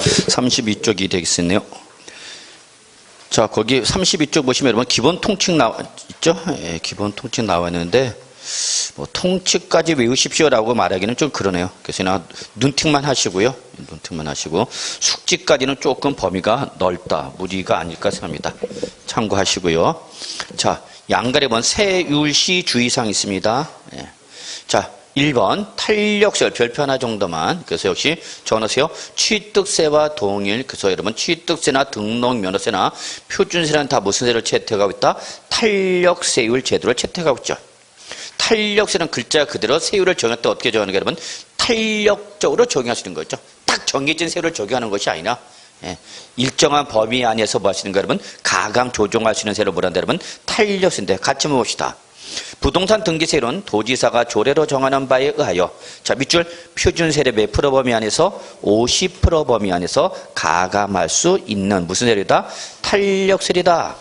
32쪽이 되겠네요. 자, 거기 32쪽 보시면 여러분 기본 통칙 나와 있죠? 예, 기본 통칙 나와 있는데 뭐 통칙까지 외우십시오라고 말하기는 좀 그러네요. 그래서 그냥 눈팅만 하시고요. 눈팅만 하시고 숙지까지는 조금 범위가 넓다. 무리가 아닐까 생각합니다. 참고하시고요. 자, 양갈에 보면 세율시 주의사항이 있습니다. 예. 자, 1번 탄력세 별표 하나 정도만. 그래서 역시 적어놓으세요. 취득세와 동일. 그래서 여러분 취득세나 등록면허세나 표준세는 다 무슨 세를 채택하고 있다? 탄력세율 제도를 채택하고 있죠. 탄력세는 글자 그대로 세율을 정할 때 어떻게 정하는 게 여러분? 탄력적으로 적용하시는 거죠. 딱 정해진 세율을 적용하는 것이 아니라 예, 일정한 범위 안에서 뭐 하시는 거 여러분? 가감 조정할 수 있는 세를 뭐란다 여러분? 탄력세인데 같이 봅시다. 부동산 등기세율은 도지사가 조례로 정하는 바에 의하여 자 밑줄 표준세율의 몇 프로 범위 안에서 50% 범위 안에서 가감할 수 있는 무슨 세율이다? 탄력세율이다.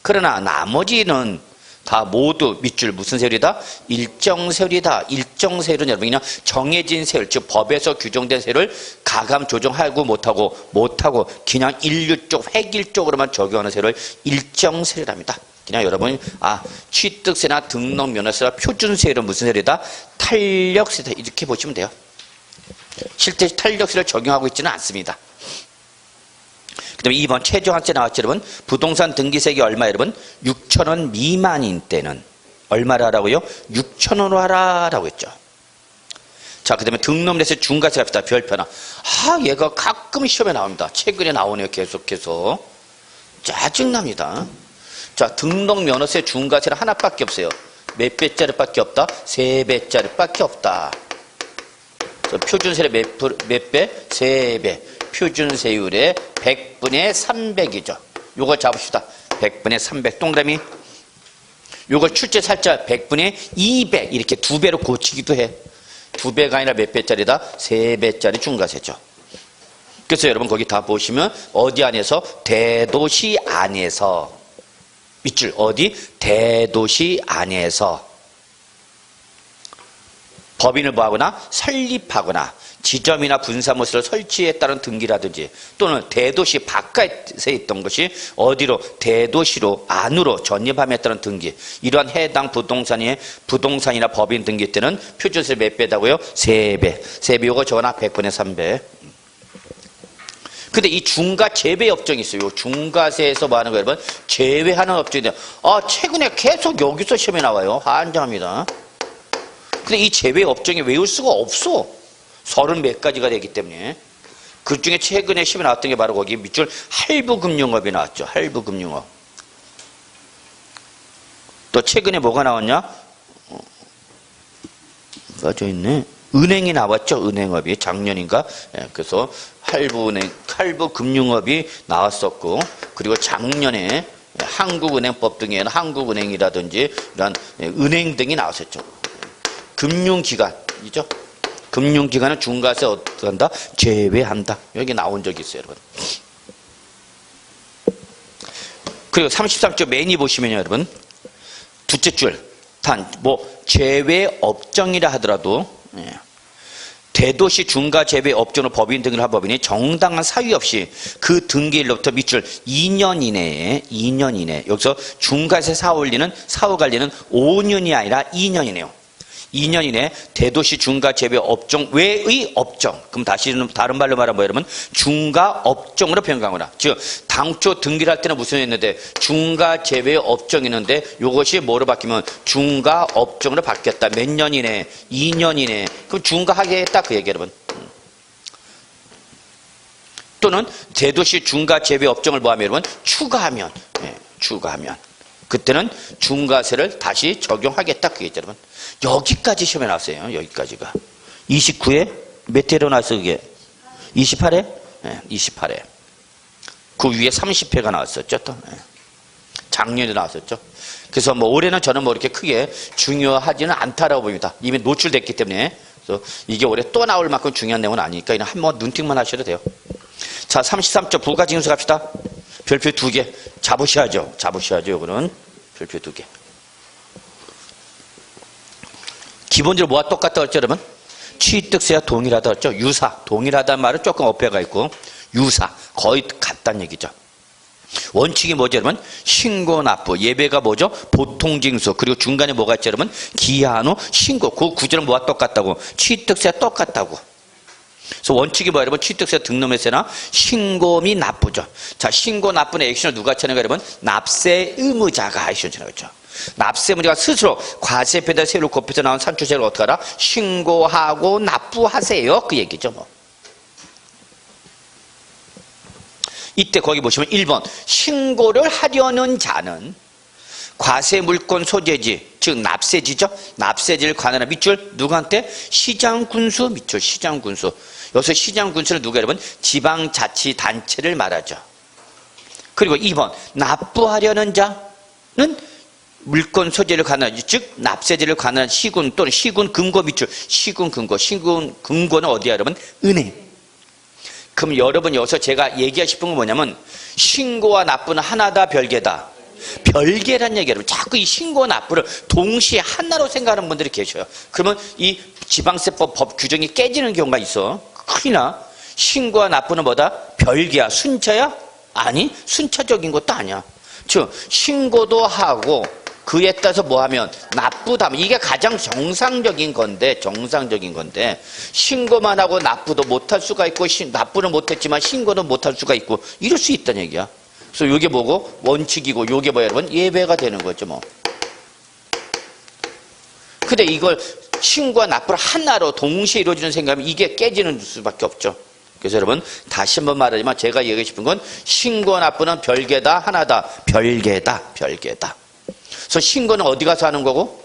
그러나 나머지는 다 모두 밑줄 무슨 세율이다? 일정세율이다. 일정세율은 여러분 그냥 정해진 세율 즉 법에서 규정된 세율을 가감 조정하고 못하고 그냥 인류적 획일적으로만 적용하는 세율을 일정세율이랍니다. 그냥 여러분 취득세나 등록면허세나 표준세율은 무슨 세율이다? 탄력세다. 이렇게 보시면 돼요. 실제 탄력세를 적용하고 있지는 않습니다. 그 다음에 2번 최저한세 나왔죠 여러분. 부동산 등기세액이 얼마 여러분? 6,000원 미만인 때는 얼마를 하라고요? 6,000원으로 하라라고 했죠. 자, 그 다음에 등록면허세 중과세 합시다. 별표 하나. 얘가 가끔 시험에 나옵니다. 최근에 나오네요. 계속해서. 짜증납니다. 자, 등록면허세 중과세는 하나밖에 없어요. 몇 배짜리밖에 없다? 3배짜리밖에 없다. 표준세율의 몇 배? 3배. 표준세율의 100분의 300이죠. 요걸 잡읍시다. 100분의 300 동그라미. 요걸 출제 살짝 100분의 200 이렇게 2배로 고치기도 해. 2배가 아니라 몇 배짜리다? 3배짜리 중과세죠. 그래서 여러분 거기 다 보시면 어디 안에서? 대도시 안에서. 밑줄 어디? 대도시 안에서. 법인을 뭐하거나 설립하거나 지점이나 분사무소를 설치했다는 등기라든지 또는 대도시 바깥에 있던 것이 어디로? 대도시로 안으로 전입함에 따른 등기. 이러한 해당 부동산이나 법인 등기 때는 표준세 몇 배다고요? 3배. 3배 요거 적어놔 100분의 3배. 근데 이 중과 제외 업종이 있어요. 중과세에서 뭐 하는 거예요, 여러분? 제외하는 업종인데 최근에 계속 여기서 시험에 나와요. 환장합니다. 근데 이 제외 업종이 외울 수가 없어. 30 몇 가지가 되기 때문에. 그 중에 최근에 시험에 나왔던 게 바로 거기 밑줄 할부금융업이 나왔죠. 할부금융업. 또 최근에 뭐가 나왔냐? 빠져있네. 은행이 나왔죠. 은행업이 작년인가. 그래서 할부금융업이 나왔었고 그리고 작년에 한국은행법 등에는 한국은행이라든지 이런 은행 등이 나왔었죠. 금융기관이죠. 금융기관은 중과세 어떻게 한다? 제외한다. 여기 나온 적이 있어요, 여러분. 그리고 33쪽 메인이 보시면요, 여러분. 둘째 줄. 제외 업종이라 하더라도, 대도시 중과 제외 업종으로 법인 등을 한 법인이 정당한 사유 없이 그 등기일로부터 밑줄 2년 이내에 여기서 중과세 사후 관리는 5년이 아니라 2년이네요. 2년 이내 대도시 중과 제외 업종 외의 업종. 그럼 다른 말로 말하면 여러분 중과 업종으로 변경하거나 즉 당초 등기를 할 때는 무슨 했는데 중과 제외 업종이 있는데 이것이 뭐로 바뀌면 중과 업종으로 바뀌었다. 몇 년 이내? 2년 이내. 그럼 중과하게 했다 그 얘기 여러분. 또는 대도시 중과 제외 업종을 뭐하면 여러분 추가하면 그때는 중과세를 다시 적용하겠다 그게 있죠 여러분. 여기까지 시험에 나왔어요. 여기까지가 29회 몇 회로 나왔어 그게? 28회? 네, 28회. 그 위에 30회가 나왔었죠 또. 네. 작년에 나왔었죠. 그래서 올해는 저는 이렇게 크게 중요하지는 않다라고 봅니다. 이미 노출됐기 때문에. 그래서 이게 올해 또 나올 만큼 중요한 내용은 아니니까 그냥 한번 눈팅만 하셔도 돼요. 자, 33쪽 부가징수 갑시다. 별표 2개 잡으셔야죠. 요거는 별표 2개. 기본적으로 뭐가 똑같다고 했죠 여러분? 취득세와 동일하다고 했죠. 동일하다는 말은 조금 어폐가 있고 유사, 거의 같다는 얘기죠. 원칙이 뭐죠, 여러분? 신고, 납부. 예배가 뭐죠? 보통징수. 그리고 중간에 뭐가 있죠, 여러분? 기한 후 신고. 그 구절은 뭐가 똑같다고? 취득세 똑같다고. 그래서 원칙이 뭐야, 여러분? 취득세, 등록매세나 신고 및 납부죠. 자, 신고, 납부는 액션을 누가 쳐내가, 여러분? 납세 의무자가 액션 쳐내겠죠. 납세 의무자가 스스로 과세표에다 세율을 곱해서 나온 산출세를 어떻게 하라? 신고하고 납부하세요. 그 얘기죠, 뭐. 이때 거기 보시면 1번 신고를 하려는 자는 과세 물권 소재지, 즉 납세지죠. 납세지를 관할한 밑줄 누구한테? 시장군수 밑줄, 시장군수. 여기서 시장군수는 누가, 여러분? 지방자치단체를 말하죠. 그리고 2번 납부하려는 자는 물권 소재를 관할한, 즉 납세지를 관할한 시군 또는 시군 금고 밑줄, 시군 금고. 시군 금고는 어디야, 여러분? 은행. 그럼 여러분 여기서 제가 얘기하고 싶은 건 뭐냐면 신고와 납부는 하나다, 별개다? 별개란 얘기예요. 자꾸 이 신고와 납부를 동시에 하나로 생각하는 분들이 계셔요. 그러면 이 지방세법 법 규정이 깨지는 경우가 있어. 큰일 나. 신고와 납부는 뭐다? 별개야? 순차야? 아니, 순차적인 것도 아니야. 즉 신고도 하고 그에 따라서 뭐 하면 납부다. 이게 가장 정상적인 건데 신고만 하고 납부도 못할 수가 있고 납부는 못했지만 신고는 못할 수가 있고 이럴 수 있다는 얘기야. 그래서 이게 뭐고? 원칙이고 이게 뭐야, 여러분? 예배가 되는 거죠, 뭐. 근데 이걸 신고와 납부를 하나로 동시에 이루어지는 생각하면 이게 깨지는 수밖에 없죠. 그래서 여러분 다시 한번 말하지만 제가 얘기하고 싶은 건 신고와 납부는 별개다, 하나다? 별개다. 그래서 신고는 어디 가서 하는 거고?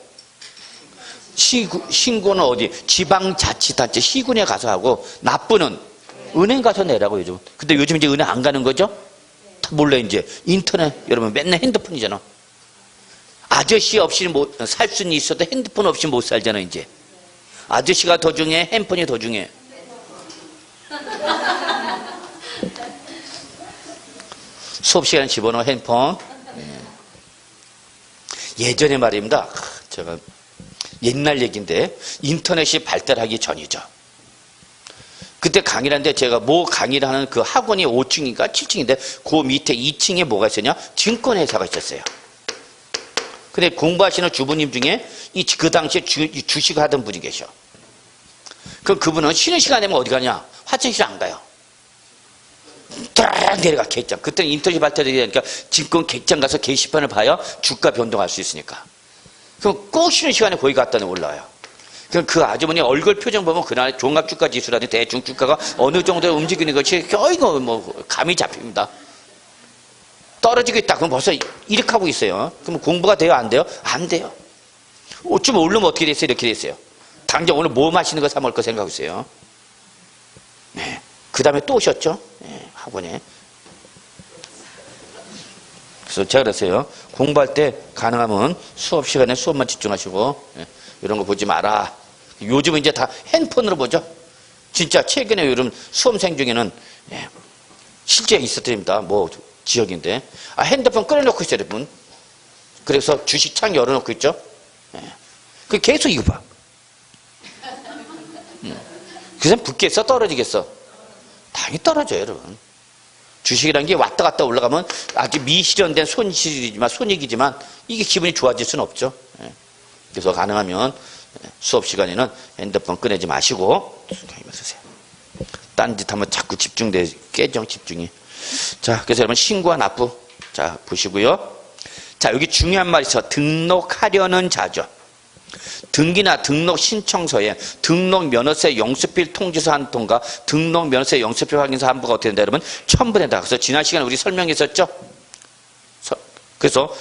신고는 어디? 지방자치단체 시군에 가서 하고 납부는 은행 가서 내라고 요즘. 근데 요즘 이제 은행 안 가는 거죠? 다 몰라 이제. 인터넷 여러분 맨날 핸드폰이잖아. 아저씨 없이 살 수는 있어도 핸드폰 없이 못 살잖아 이제. 아저씨가 더 중요해? 핸폰이 더 중요해? 수업 시간에 집어넣어 핸폰. 예전에 말입니다. 제가 옛날 얘기인데 인터넷이 발달하기 전이죠. 그때 강의를 하는데 제가 강의를 하는 그 학원이 5층인가 7층인데 그 밑에 2층에 뭐가 있었냐? 증권회사가 있었어요. 근데 공부하시는 주부님 중에 그 당시에 주식 하던 분이 계셔. 그럼 그분은 쉬는 시간 되면 어디 가냐? 화장실 안 가요. 딱 내려가 객장. 그때는 인터넷이 발달되다 보니까 증권 객장 가서 게시판을 봐야 주가 변동할 수 있으니까. 그럼 꼭 쉬는 시간에 거기 갔다 올라와요. 그럼 그 아주머니 얼굴 표정 보면 그날 종합주가 지수라든지 대충 주가가 어느 정도 움직이는 것이 거의 감이 잡힙니다. 떨어지고 있다. 그럼 벌써 이렇게 하고 있어요. 그럼 공부가 돼요? 안 돼요? 안 돼요. 좀 오르면 어떻게 됐어요? 이렇게 됐어요. 당장 오늘 뭐 마시는 거 사 먹을 거 생각하세요. 네. 그 다음에 또 오셨죠? 네, 학원에. 그래서 제가 그랬어요. 공부할 때 가능하면 수업 시간에 수업만 집중하시고 이런 거 보지 마라. 요즘은 이제 다 핸드폰으로 보죠. 진짜 최근에 요즘 수험생 중에는 실제 있었답니다. 지역인데 핸드폰 꺼내놓고 있어요, 여러분. 그래서 주식창 열어놓고 있죠. 그 계속 이거 봐. 그래서 붙겠어, 떨어지겠어? 당연히 떨어져요, 여러분. 주식이라는 게 왔다 갔다 올라가면 아주 미실현된 손익이지만 이게 기분이 좋아질 수는 없죠. 그래서 가능하면 수업 시간에는 핸드폰 꺼내지 마시고 쓰세요. 딴짓 하면 자꾸 깨져 집중이. 자, 그래서 여러분 신고와 납부. 자, 보시고요. 자, 여기 중요한 말이 있어. 등록하려는 자죠. 등기나 등록 신청서에 등록 면허세 영수필 통지서 한 통과 등록 면허세 영수필 확인서 한 부가 어떻게 된다, 여러분? 첨부된다. 그래서 지난 시간에 우리 설명했었죠? 그래서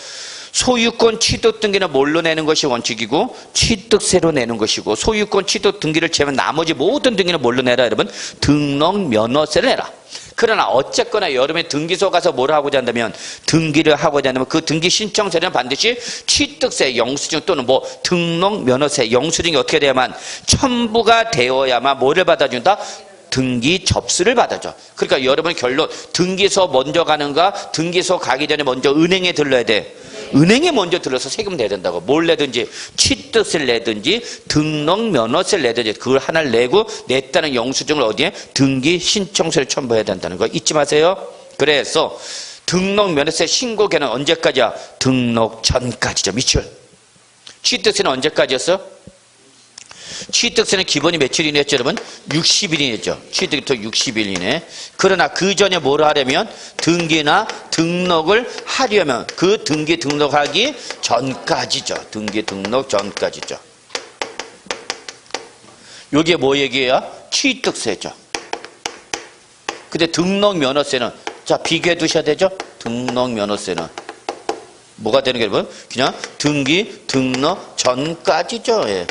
소유권 취득 등기는 뭘로 내는 것이 원칙이고 취득세로 내는 것이고 소유권 취득 등기를 제외한 나머지 모든 등기는 뭘로 내라, 여러분? 등록 면허세를 내라. 그러나 어쨌거나 여름에 등기소 가서 뭘 하고자 한다면 등기를 하고자 한다면 그 등기 신청서는 반드시 취득세, 영수증 또는 등록 면허세, 영수증이 어떻게 돼야만 첨부가 되어야만 뭐를 받아준다? 등기 접수를 받아줘. 그러니까 여러분 결론 등기소 먼저 가는가 등기소 가기 전에 먼저 은행에 들러야 돼. 은행에 먼저 들어서 세금 내야 된다고. 뭘 내든지 취득세를 내든지 등록면허세를 내든지 그걸 하나를 내고 냈다는 영수증을 어디에 등기 신청서를 첨부해야 된다는 거 잊지 마세요. 그래서 등록면허세 신고기한은 언제까지야? 등록 전까지죠. 미출. 취득세는 언제까지였어? 취득세는 기본이 며칠이냈죠 여러분? 60일이냈죠. 취득부터 60일 이내. 그러나 그 전에 뭘 하려면 등기나 등록을 하려면 그 등기 등록하기 전까지죠. 등기 등록 전까지죠. 요게 뭐 얘기야? 취득세죠. 근데 등록면허세는 자 비교해 두셔야 되죠. 등록면허세는 뭐가 되는 게 여러분? 그냥 등기 등록 전까지죠. 예.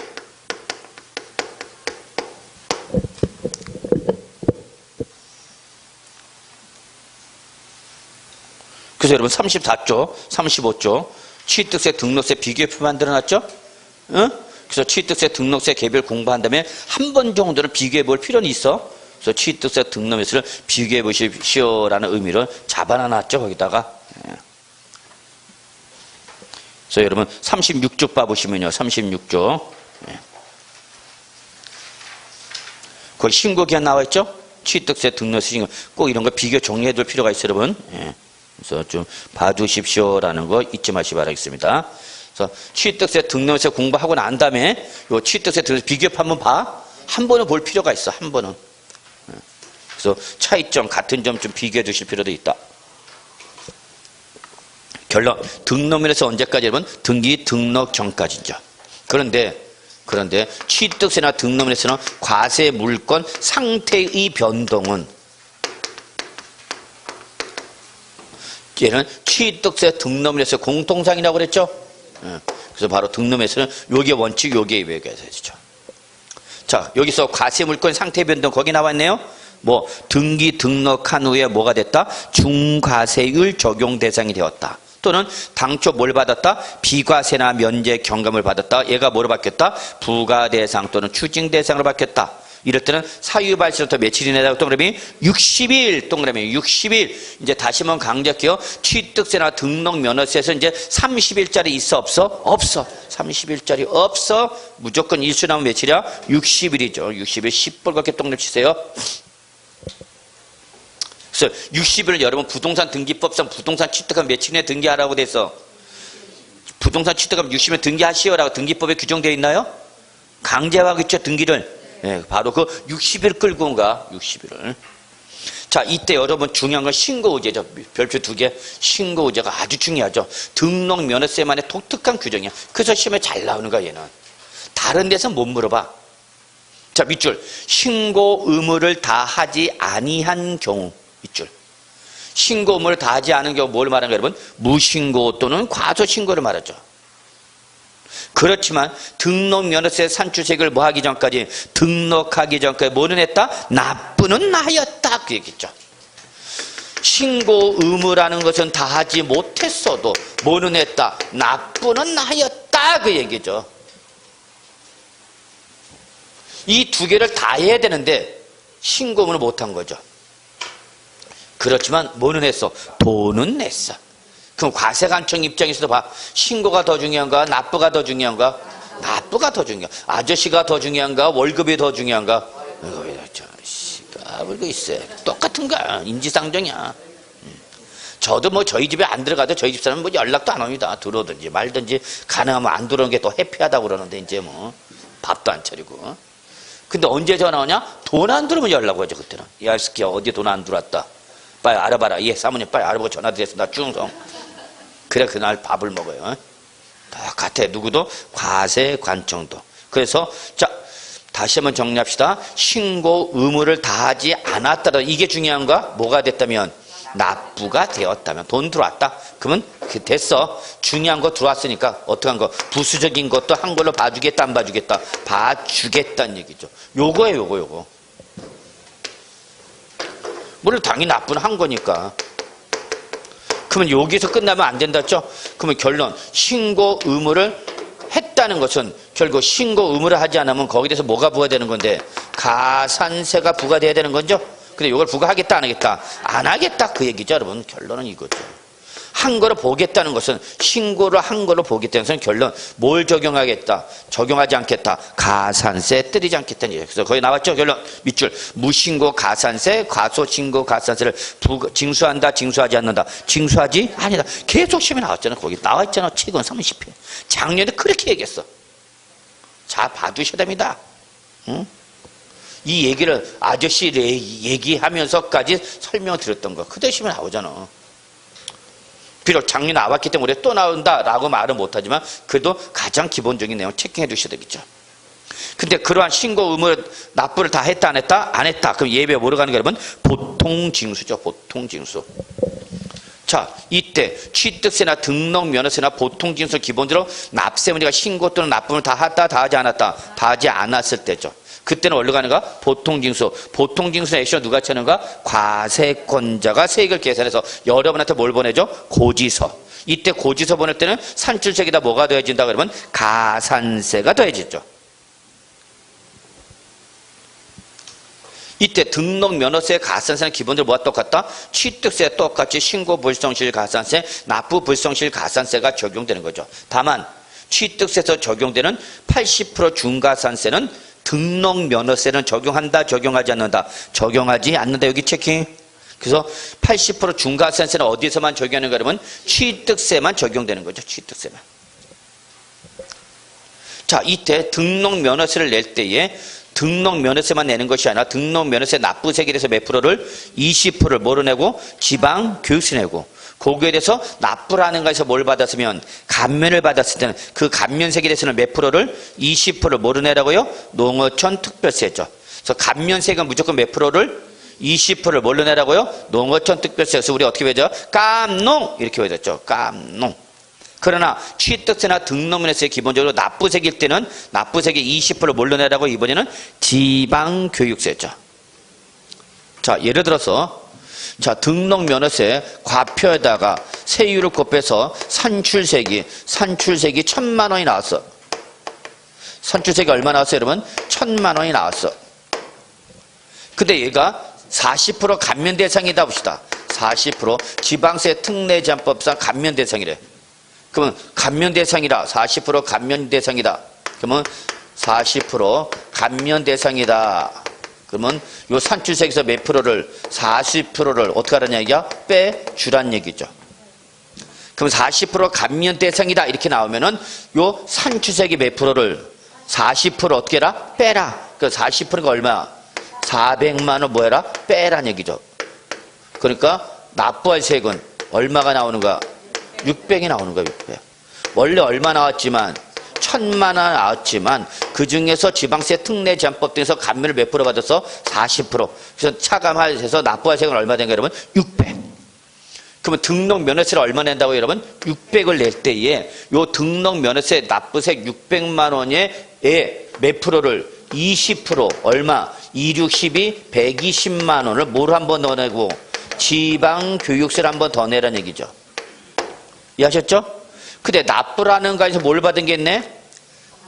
그래서 여러분 34조, 35조 취득세, 등록세 비교표 만들어놨죠? 응? 그래서 취득세, 등록세 개별 공부한 다음에 한 번 정도는 비교해 볼 필요는 있어. 그래서 취득세, 등록세를 비교해 보십시오라는 의미를 잡아놨죠 거기다가. 그래서 여러분 36조 봐보시면요. 36조. 거기 신고기한 나와있죠? 취득세, 등록세, 신고. 꼭 이런 거 비교 정리해 둘 필요가 있어요 여러분. 그래서 좀 봐주십시오라는 거 잊지 마시기 바라겠습니다. 그래서 취득세, 등록세 공부하고 난 다음에 요 취득세, 등록세 비교표 한번 봐. 한 번은 볼 필요가 있어. 한 번은. 그래서 차이점, 같은 점 좀 비교해 주실 필요도 있다. 결론. 등록면에서 언제까지 여러분? 등기 등록 전까지죠. 그런데 취득세나 등록면에서는 과세 물건 상태의 변동은 얘는 취득세 등록면에서 공통상이라고 그랬죠. 그래서 바로 등록면에서는 요게 원칙, 요게 외교가 되죠. 자, 여기서 과세 물건 상태 변동 거기 나왔네요. 뭐 등기 등록한 후에 뭐가 됐다? 중과세율 적용 대상이 되었다. 또는 당초 뭘 받았다? 비과세나 면제 경감을 받았다. 얘가 뭐로 바뀌었다? 부과 대상 또는 추징 대상으로 바뀌었다. 이럴 때는 사유 발생부터 며칠이나 동그라미 60일 동그라미 60일. 이제 다시 한번 강조할게요. 취득세나 등록면허세에서 이제 30일짜리 있어 없어? 없어. 30일짜리 없어. 무조건 일수 나오면 며칠이야? 60일이죠. 60일 10불 그렇게 동그라미 치세요. 그래서 60일을 여러분 부동산 등기법상 부동산 취득하면 며칠에 등기하라고 돼서 부동산 취득하면 60일 등기하시오라고 등기법에 규정되어 있나요? 강제하고 있죠 등기를. 네, 바로 그 60일 끌고 온가 60일을. 자, 이때 여러분 중요한 건 신고의제죠. 별표 2개. 신고의제가 아주 중요하죠. 등록면허세만의 독특한 규정이야. 그래서 시험에 잘 나오는 거야 얘는. 다른 데서 못 물어봐. 자, 밑줄. 신고 의무를 다하지 아니한 경우. 밑줄. 신고 의무를 다하지 않은 경우 뭘 말하는 거야 여러분? 무신고 또는 과소신고를 말하죠. 그렇지만 등록면허세 산출세금을 뭐 하기 전까지 등록하기 전까지 뭐는 했다? 납부는 하였다 그 얘기죠. 신고 의무라는 것은 다 하지 못했어도 뭐는 했다? 납부는 하였다 그 얘기죠. 이 두 개를 다 해야 되는데 신고 의무를 못한 거죠. 그렇지만 뭐는 했어? 돈은 냈어. 그럼 과세관청 입장에서도 봐. 신고가 더 중요한가? 납부가 더 중요한가? 납부가 더 중요한가? 아저씨가 더 중요한가? 월급이 더 중요한가? 아저씨가 있어요. 똑같은 거야. 인지상정이야. 저도 뭐 저희 집에 안 들어가도 저희 집사람은 뭐 연락도 안 옵니다. 들어오든지 말든지 가능하면 안 들어오는 게 더 해피하다고 그러는데 이제 뭐 밥도 안 차리고. 근데 언제 전화 오냐? 돈 안 들어오면 연락 오죠 그때는. 야, 이 새끼야 어디 돈 안 들어왔다. 빨리 알아봐라. 예, 사모님 빨리 알아보고 전화 드렸습니다. 충성. 그래 그날 밥을 먹어요. 똑같아. 누구도 과세관청도. 그래서 자 다시 한번 정리합시다. 신고 의무를 다하지 않았다라 이게 중요한가? 뭐가 됐다면 납부가 되었다면 돈 들어왔다. 그러면 됐어. 중요한 거 들어왔으니까 어떡한 거 부수적인 것도 한 걸로 봐주겠다 안 봐주겠다? 봐주겠다는 얘기죠. 요거예요 요거. 물론 당연히 납부는 한 거니까. 그러면 여기서 끝나면 안 된다 했죠? 그러면 결론 신고 의무를 했다는 것은 결국 신고 의무를 하지 않으면 거기에 대해서 뭐가 부과되는 건데 가산세가 부과돼야 되는 거죠? 근데 이걸 부과하겠다 안 하겠다? 안 하겠다 그 얘기죠 여러분. 결론은 이거죠. 한 거로 보겠다는 것은 신고를 한 거로 보겠다는 것은 결론 뭘 적용하겠다? 적용하지 않겠다. 가산세 때리지 않겠다는 얘기예요. 그래서 거기 나왔죠? 결론 밑줄 무신고 가산세 과소신고 가산세를 징수한다 징수하지 않는다. 징수하지 아니다. 계속 시험에 나왔잖아. 거기 나와 있잖아. 최근 30회. 작년에 그렇게 얘기했어. 자 봐두셔야 됩니다. 응? 이 얘기를 아저씨 얘기하면서까지 설명을 드렸던 거. 그때 시험에 나오잖아. 비록 작년에 나왔기 때문에 또 나온다라고 말은 못하지만 그래도 가장 기본적인 내용 체크해 두셔야 되겠죠. 근데 그러한 신고 의무 납부를 다 했다 안 했다? 안 했다. 그럼 예외 뭐로 가는 게 여러분? 보통징수죠. 보통징수. 자, 이때 취득세나 등록면허세나 보통징수 기본적으로 납세 문제가 신고 또는 납부를 다 했다 다 하지 않았다? 다 하지 않았을 때죠. 그때는 어디로 가는가? 보통징수. 보통징수 액션 누가 차는가? 과세권자가 세액을 계산해서 여러분한테 뭘 보내죠? 고지서. 이때 고지서 보낼 때는 산출세에다 뭐가 더해진다 그러면 가산세가 더해지죠. 이때 등록면허세 가산세는 기본적으로 뭐가 똑같다? 취득세 똑같이 신고불성실 가산세, 납부불성실 가산세가 적용되는 거죠. 다만 취득세에서 적용되는 80% 중가산세는 등록면허세는 적용한다 적용하지 않는다? 적용하지 않는다. 여기 체킹. 그래서 80% 중가산세는 어디서만 적용하는가 그러면 취득세만 적용되는 거죠. 취득세만. 자, 이때 등록면허세를 낼 때에 등록면허세만 내는 것이 아니라 등록면허세 납부세액에 대해서 몇 프로를? 20%를 뭐로 내고? 지방교육세 내고. 거기에 대해서 납부라는 것에서 뭘 받았으면 감면을 받았을 때는 그 감면세액에 대해서는 몇 프로를? 20%를 뭐로 내라고요? 농어촌 특별세죠. 그래서 감면세액은 무조건 몇 프로를? 20%를 뭘로 내라고요? 농어촌 특별세. 그래서 우리 어떻게 배죠? 깜농 이렇게 배웠죠. 깜농. 그러나 취득세나 등록면허세 기본적으로 납부세액일 때는 납부세액의 20%를 뭘로 내라고? 이번에는 지방교육세죠. 자, 예를 들어서 자, 등록면허세 과표에다가 세율을 곱해서 산출세액이 1,000만 원이 나왔어. 산출세액이 얼마 나왔어요, 여러분? 1,000만 원이 나왔어. 근데 얘가 40% 감면 대상이다 봅시다. 40% 지방세 특례제한법상 감면 대상이래. 그러면 감면 대상이다. 40% 감면 대상이다. 그러면 40% 감면 대상이다. 그러면 요 산출세액에서 몇 프로를? 40%를 어떻게 하라는 얘기야? 빼주란 얘기죠. 그럼 40% 감면 대상이다 이렇게 나오면은 요 산출세액이 몇 프로를? 40% 어떻게 해라? 빼라. 그 40%가 얼마야? 400만 원 뭐 해라? 빼란 얘기죠. 그러니까 납부할 세액은 얼마가 나오는 거야? 600이 나오는 거야. 600. 원래 얼마 나왔지만 1,000만 원 나왔지만 그 중에서 지방세 특례제한법 등에서 감면을 몇 프로 받았어? 40%. 그래서 차감해서 납부할 세액은 얼마 된가 여러분? 600. 그러면 등록면허세를 얼마 낸다고 여러분? 600을 낼 때에 요 등록면허세 납부세액 600만 원에 몇 프로를? 20% 얼마? 2, 6, 12, 120만 원을 뭘 한 번 더 내고? 지방교육세를 한 번 더 내라는 얘기죠. 이해하셨죠? 근데 납부라는 거에서 뭘 받은 게 있네?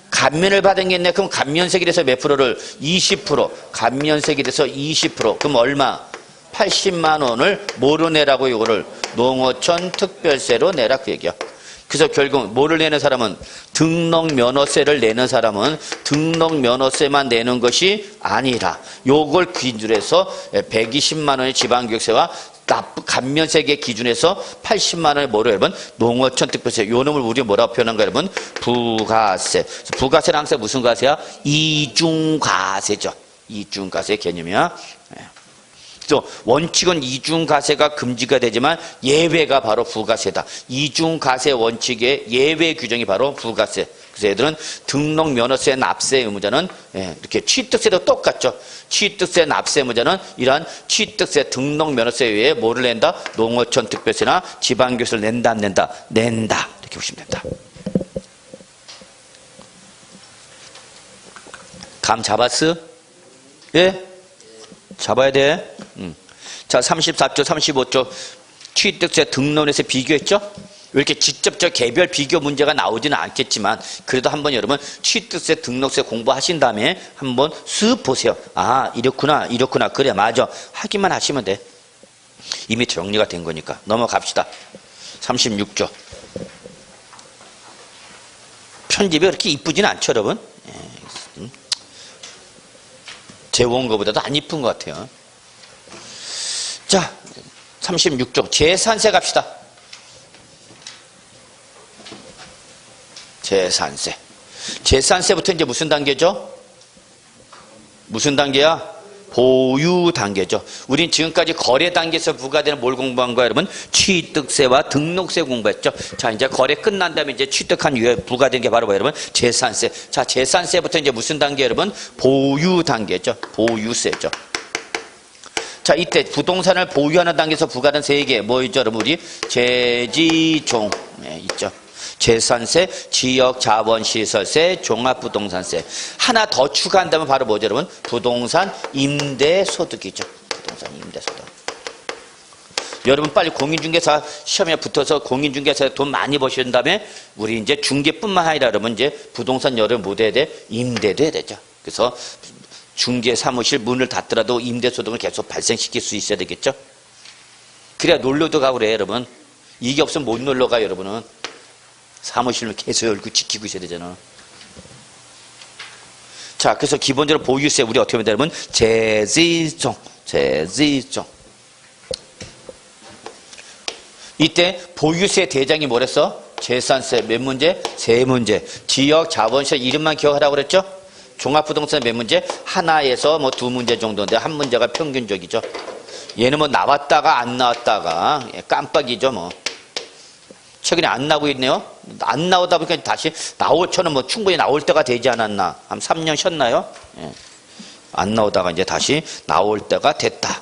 감면을 받은 게 있네. 그럼 감면세액에 대해서 몇 프로를? 20%. 감면세액에 대해서 20%. 그럼 얼마? 80만 원을 뭐로 내라고 이거를? 농어촌 특별세로 내라 그 얘기야. 그래서 결국 뭐를 내는 사람은 등록면허세를 내는 사람은 등록면허세만 내는 것이 아니라 요걸 기준으로 해서 120만 원의 지방교육세와 감면세액의 기준에서 80만 원의 뭐로 여러분? 농어촌 특별세. 요 놈을 우리 뭐라고 표현한가 여러분? 부가세. 부가세는 항상 무슨 가세야? 이중과세죠. 이중과세 개념이야. 그래서 원칙은 이중과세가 금지가 되지만 예외가 바로 부가세다. 이중과세 원칙의 예외 규정이 바로 부가세. 그래서 얘들은 등록면허세 납세 의무자는 이렇게 취득세도 똑같죠. 취득세 납세 의무자는 이러한 취득세 등록면허세 외에 뭐를 낸다? 농어촌 특별세나 지방교세를 낸다 안 낸다? 낸다. 이렇게 보시면 된다. 감 잡았어? 예? 잡아야 돼. 자, 34조, 35조 취득세 등록면허세 비교했죠? 이렇게 직접적 개별 비교 문제가 나오지는 않겠지만 그래도 한번 여러분 취득세 등록세 공부하신 다음에 한번 쓱 보세요. 아, 이렇구나 이렇구나. 그래 맞아. 하기만 하시면 돼. 이미 정리가 된 거니까. 넘어갑시다. 36조. 편집이 그렇게 이쁘진 않죠, 여러분? 재원 거보다도 안 이쁜 것 같아요. 자, 36조. 재산세 갑시다. 재산세. 재산세부터 이제 무슨 단계죠? 무슨 단계야? 보유 단계죠. 우린 지금까지 거래 단계에서 부과되는 뭘 공부한 거야, 여러분? 취득세와 등록세 공부했죠. 자, 이제 거래 끝난 다음에 이제 취득한 이후에 부과된 게 바로 뭐야, 여러분? 재산세. 자, 재산세부터 이제 무슨 단계, 여러분? 보유 단계죠. 보유세죠. 자, 이때 부동산을 보유하는 단계에서 부과된 세 개, 뭐 있죠, 여러분? 우리 재지종, 있죠. 재산세, 지역자본시설세, 종합부동산세. 하나 더 추가한다면 바로 뭐죠, 여러분? 부동산 임대소득이죠. 부동산 임대소득. 여러분 빨리 공인중개사 시험에 붙어서 공인중개사에 돈 많이 버신 다음에 우리 이제 중개뿐만 아니라 여러분 이제 부동산 여러분 뭐 돼야 돼? 임대도 해야 되죠. 그래서 중개 사무실 문을 닫더라도 임대소득을 계속 발생시킬 수 있어야 되겠죠. 그래야 놀러도 가고 그래요, 여러분. 이게 없으면 못 놀러 가요, 여러분은. 사무실을 계속 열고 지키고 있어야 되잖아. 자, 그래서 기본적으로 보유세 우리 어떻게 하면 되냐면 재지종. 이때 보유세 대장이 뭐랬어? 재산세 몇 문제? 세 문제. 지역 자본시설 이름만 기억하라고 그랬죠? 종합부동산 몇 문제? 하나에서 뭐 두 문제 정도인데 한 문제가 평균적이죠. 얘는 뭐 나왔다가 안 나왔다가 깜빡이죠, 뭐. 최근에 안 나오고 있네요. 안 나오다 보니까 다시 나올처럼 뭐 충분히 나올 때가 되지 않았나. 한 3년 쉬었나요? 예. 안 나오다가 이제 다시 나올 때가 됐다.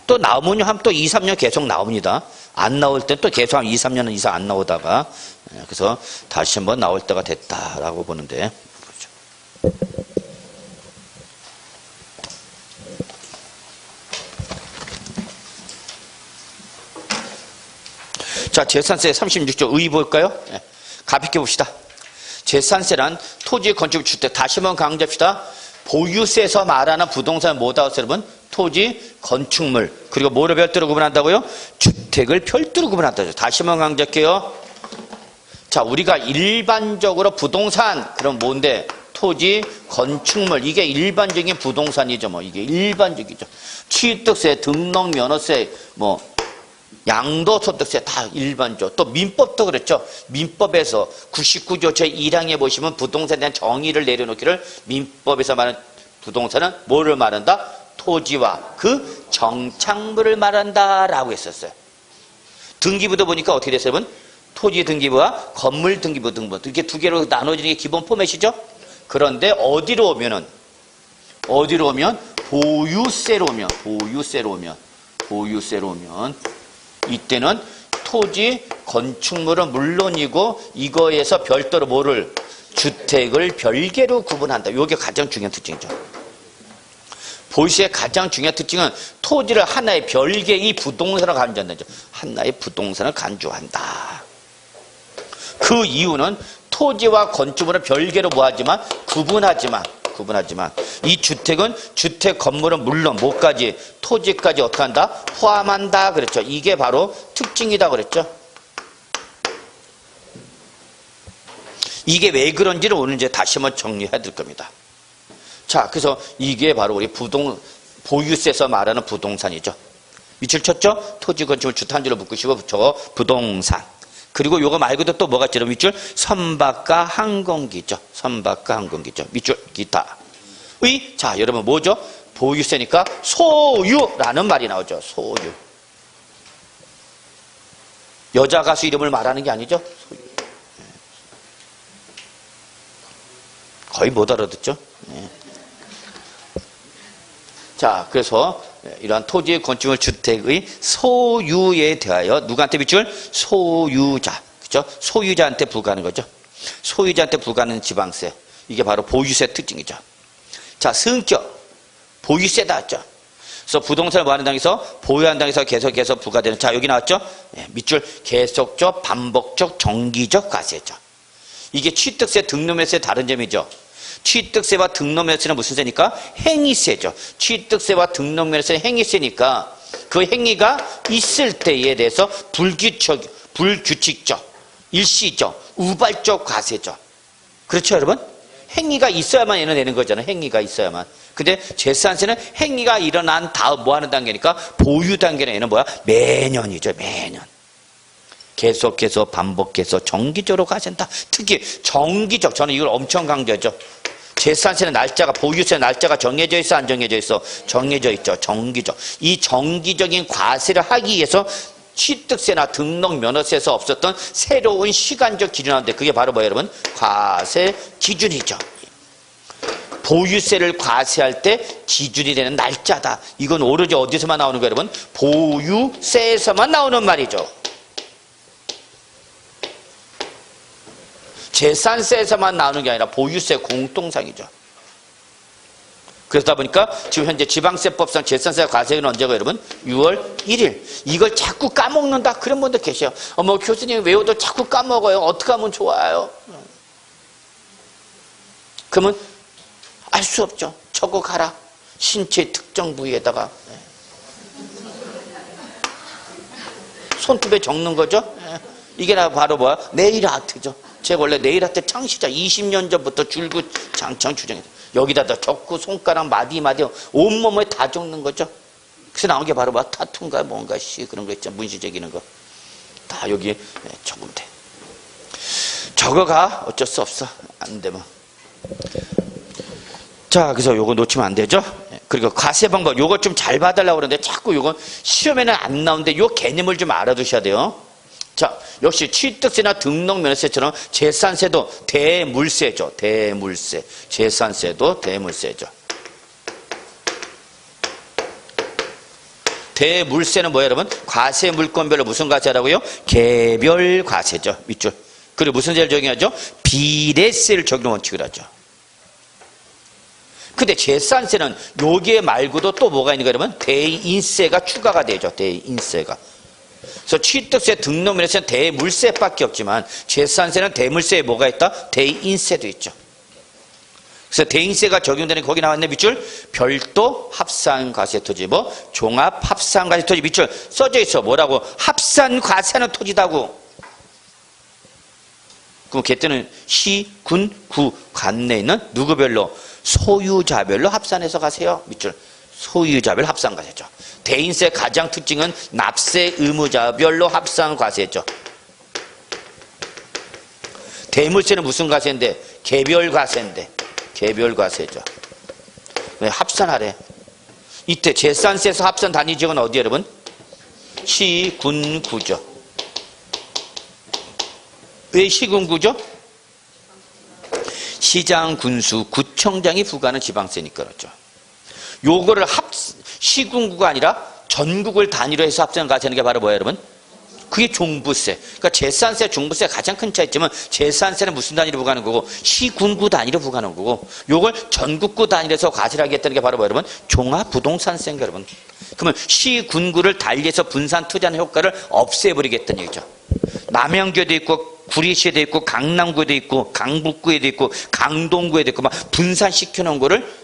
또 나오면 한 또 2, 3년 계속 나옵니다. 안 나올 때 또 계속 한 2, 3년 이상 안 나오다가 그래서 다시 한번 나올 때가 됐다라고 보는데. 자, 재산세 36조 의 볼까요? 네. 가볍게 봅시다. 재산세란 토지, 건축, 주택. 다시 한번 강조합시다. 보유세에서 말하는 부동산 뭐다, 여러분? 토지, 건축물. 그리고 뭐를 별도로 구분한다고요? 주택을 별도로 구분한다죠. 다시 한번 강조할게요. 자, 우리가 일반적으로 부동산, 그럼 뭔데? 토지, 건축물. 이게 일반적인 부동산이죠. 뭐 이게 일반적이죠. 취득세, 등록 면허세, 뭐 양도소득세 다 일반적. 또 민법도 그랬죠. 민법에서 99조 제1항에 보시면 부동산에 대한 정의를 내려놓기를 민법에서 말하는 부동산은 뭐를 말한다? 토지와 그 정착물을 말한다라고 했었어요. 등기부도 보니까 어떻게 됐어요, 여러분? 토지 등기부와 건물 등기부 등본 이렇게 두 개로 나눠지는 게 기본 포맷이죠. 그런데 어디로 오면 보유세로 오면 이때는 토지, 건축물은 물론이고 이거에서 별도로 뭐를? 주택을 별개로 구분한다. 이게 가장 중요한 특징이죠. 보유세의 가장 중요한 특징은 토지를 하나의 별개의 부동산으로 간주한다죠. 하나의 부동산을 간주한다. 그 이유는 토지와 건축물은 별개로 뭐하지만 구분하지만 이 주택은 주택 건물은 물론 뭐까지 토지까지 어떻게 한다? 포함한다 그랬죠. 이게 바로 특징이다 그랬죠. 이게 왜 그런지를 오늘 이제 다시 한번 정리해야 될 겁니다. 자, 그래서 이게 바로 우리 보유세에서 말하는 부동산이죠. 밑줄 쳤죠? 토지, 건축물, 주택 한 줄로 묶으시고 저거 부동산. 그리고 요거 말고도 또 뭐가 있죠? 밑줄 선박과 항공기죠. 밑줄 기타. 자, 여러분 뭐죠? 보유세니까 소유라는 말이 나오죠. 소유. 여자 가수 이름을 말하는 게 아니죠. 소유. 거의 못 알아듣죠. 자, 그래서 이러한 토지, 건축물, 주택의 소유에 대하여 누구한테 밑줄? 소유자. 그죠? 소유자한테 부과하는 거죠. 소유자한테 부과하는 지방세. 이게 바로 보유세 특징이죠. 자, 승격. 보유세다 했죠. 그래서 부동산을 뭐 하는 당에서? 보유하는 당에서 계속해서 부과되는. 자, 여기 나왔죠? 밑줄 계속적, 반복적, 정기적 과세죠. 이게 취득세, 등록면세의 다른 점이죠. 취득세와 등록면세는 무슨 세니까? 행위세죠. 취득세와 등록면세는 행위세니까 그 행위가 있을 때에 대해서 불규칙적, 일시적, 우발적 과세죠. 그렇죠, 여러분? 행위가 있어야만 얘는 내는 거잖아요. 행위가 있어야만. 근데 제산세는 행위가 일어난 다음 뭐 하는 단계니까 보유 단계는 얘는 뭐야? 매년이죠, 매년. 계속해서 반복해서 정기적으로 가신다. 특히 정기적, 저는 이걸 엄청 강조하죠. 제산세는 날짜가, 보유세 날짜가 정해져 있어, 안 정해져 있어? 정해져 있죠. 정기적. 이 정기적인 과세를 하기 위해서 취득세나 등록면허세에서 없었던 새로운 시간적 기준인데 그게 바로 뭐예요, 여러분? 과세 기준이죠. 보유세를 과세할 때 기준이 되는 날짜다. 이건 오로지 어디서만 나오는 거예요, 여러분? 보유세에서만 나오는 말이죠. 재산세에서만 나오는 게 아니라 보유세 공통상이죠. 그러다 보니까 지금 현재 지방세법상 재산세 과세는 언제가 여러분? 6월 1일. 이걸 자꾸 까먹는다 그런 분들 계셔요. 뭐 교수님 외워도 자꾸 까먹어요. 어떻게 하면 좋아요? 그러면 알 수 없죠. 적어가라. 신체 특정 부위에다가. 손톱에 적는 거죠. 이게 바로 뭐야? 네일 아트죠. 제가 원래 네일 아트 창시자 20년 전부터 줄구장창 주장했어요. 여기다 적고 손가락 마디마디 온몸에 다 적는 거죠. 그래서 나온 게 바로 뭐 타투인가 뭔가 그런 거 있죠. 문신 새기는 거. 다 여기에 적으면 돼. 적어가. 어쩔 수 없어. 안 되면. 자, 그래서 요거 놓치면 안 되죠. 그리고 과세 방법 요거 좀 잘 봐달라고 그러는데 자꾸 요건 시험에는 안 나오는데 요 개념을 좀 알아두셔야 돼요. 자, 역시 취득세나 등록면허세처럼 재산세도 대물세죠. 대물세. 재산세도 대물세죠. 대물세는 뭐예요, 여러분? 과세 물건별로 무슨 과세라고요? 개별 과세죠. 밑줄. 그리고 무슨 세를 적용하죠? 비례세를 적용 원칙을 하죠. 근데 재산세는 여기에 말고도 또 뭐가 있는 거예요, 여러분? 대인세가 추가가 되죠. 대인세가. 그래서 취득세, 등록면허세는 대물세밖에 없지만 재산세는 대물세에 뭐가 있다? 대인세도 있죠. 그래서 대인세가 적용되는 거기 나왔네 밑줄. 별도 합산과세토지, 뭐 종합합산과세토지 밑줄 써져 있어. 뭐라고? 합산과세하는 토지다고. 그럼 그때는 시, 군, 구, 관내에 있는 누구별로? 소유자별로 합산해서 가세요. 밑줄. 소유자별 합산과세죠. 대인세 가장 특징은 납세 의무자별로 합산과세죠. 대물세는 무슨 과세인데? 개별과세인데. 개별과세죠. 왜 합산하래? 이때 재산세에서 합산 단위지역은 어디예요, 여러분? 시, 군, 구죠. 왜 시, 군, 구죠? 시장, 군수, 구청장이 부과하는 지방세니까 그렇죠. 요거를 시군구가 아니라 전국을 단위로 해서 합산과세하는 게 바로 뭐예요, 여러분? 그게 종부세. 그러니까 재산세, 종부세 가장 큰 차이점은 재산세는 무슨 단위로 부과하는 거고 시군구 단위로 부과하는 거고 요걸 전국구 단위로 해서 과세를 하겠다는 게 바로 뭐예요, 여러분? 종합부동산세인가, 여러분? 그러면 시군구를 달리해서 분산 투자하는 효과를 없애버리겠다는 얘기죠. 남양주에도 있고 구리시에도 있고 강남구에도 있고 강북구에도 있고 강동구에도 있고 막 분산시켜 놓은 거를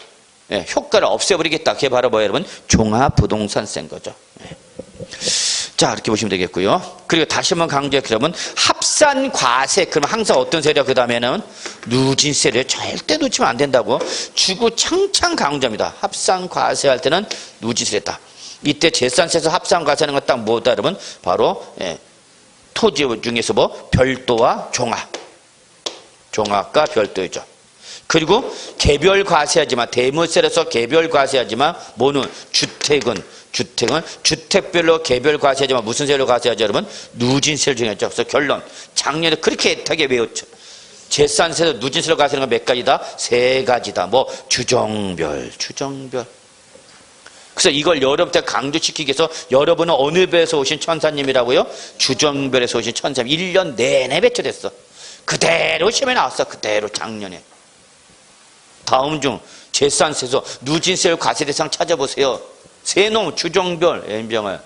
효과를 없애버리겠다. 그게 바로 뭐예요, 여러분? 종합부동산세인 거죠. 자, 이렇게 보시면 되겠고요. 그리고 다시 한번 강조해, 그러면 합산과세, 그러면 항상 어떤 세력, 그 다음에는 누진세를 절대 놓치면 안 된다고 주구장창 강조합니다. 합산과세 할 때는 누진세다. 이때 재산세에서 합산과세하는 건 딱 뭐다, 여러분? 바로 토지 중에서 뭐 별도와 종합. 종합과 별도이죠. 그리고 개별 과세하지만 대물세에서 개별 과세하지만 뭐는 주택은 주택별로 개별 과세하지만 무슨 세로 과세하죠, 여러분? 누진세를 정했죠. 그래서 결론 작년에 그렇게 애타게 외웠죠. 재산세도 누진세로 과세하는 건 몇 가지다? 3가지다. 뭐 주정별. 그래서 이걸 여러분한테 강조시키기 위해서 여러분은 어느 배에서 오신 천사님이라고요? 주정별에서 오신 천사님. 1년 내내 배쳐됐어. 그대로 시험에 나왔어. 그대로 작년에. 다음 중 재산세에서 누진세율 과세 대상 찾아보세요. 세놈, 주정별, N병을.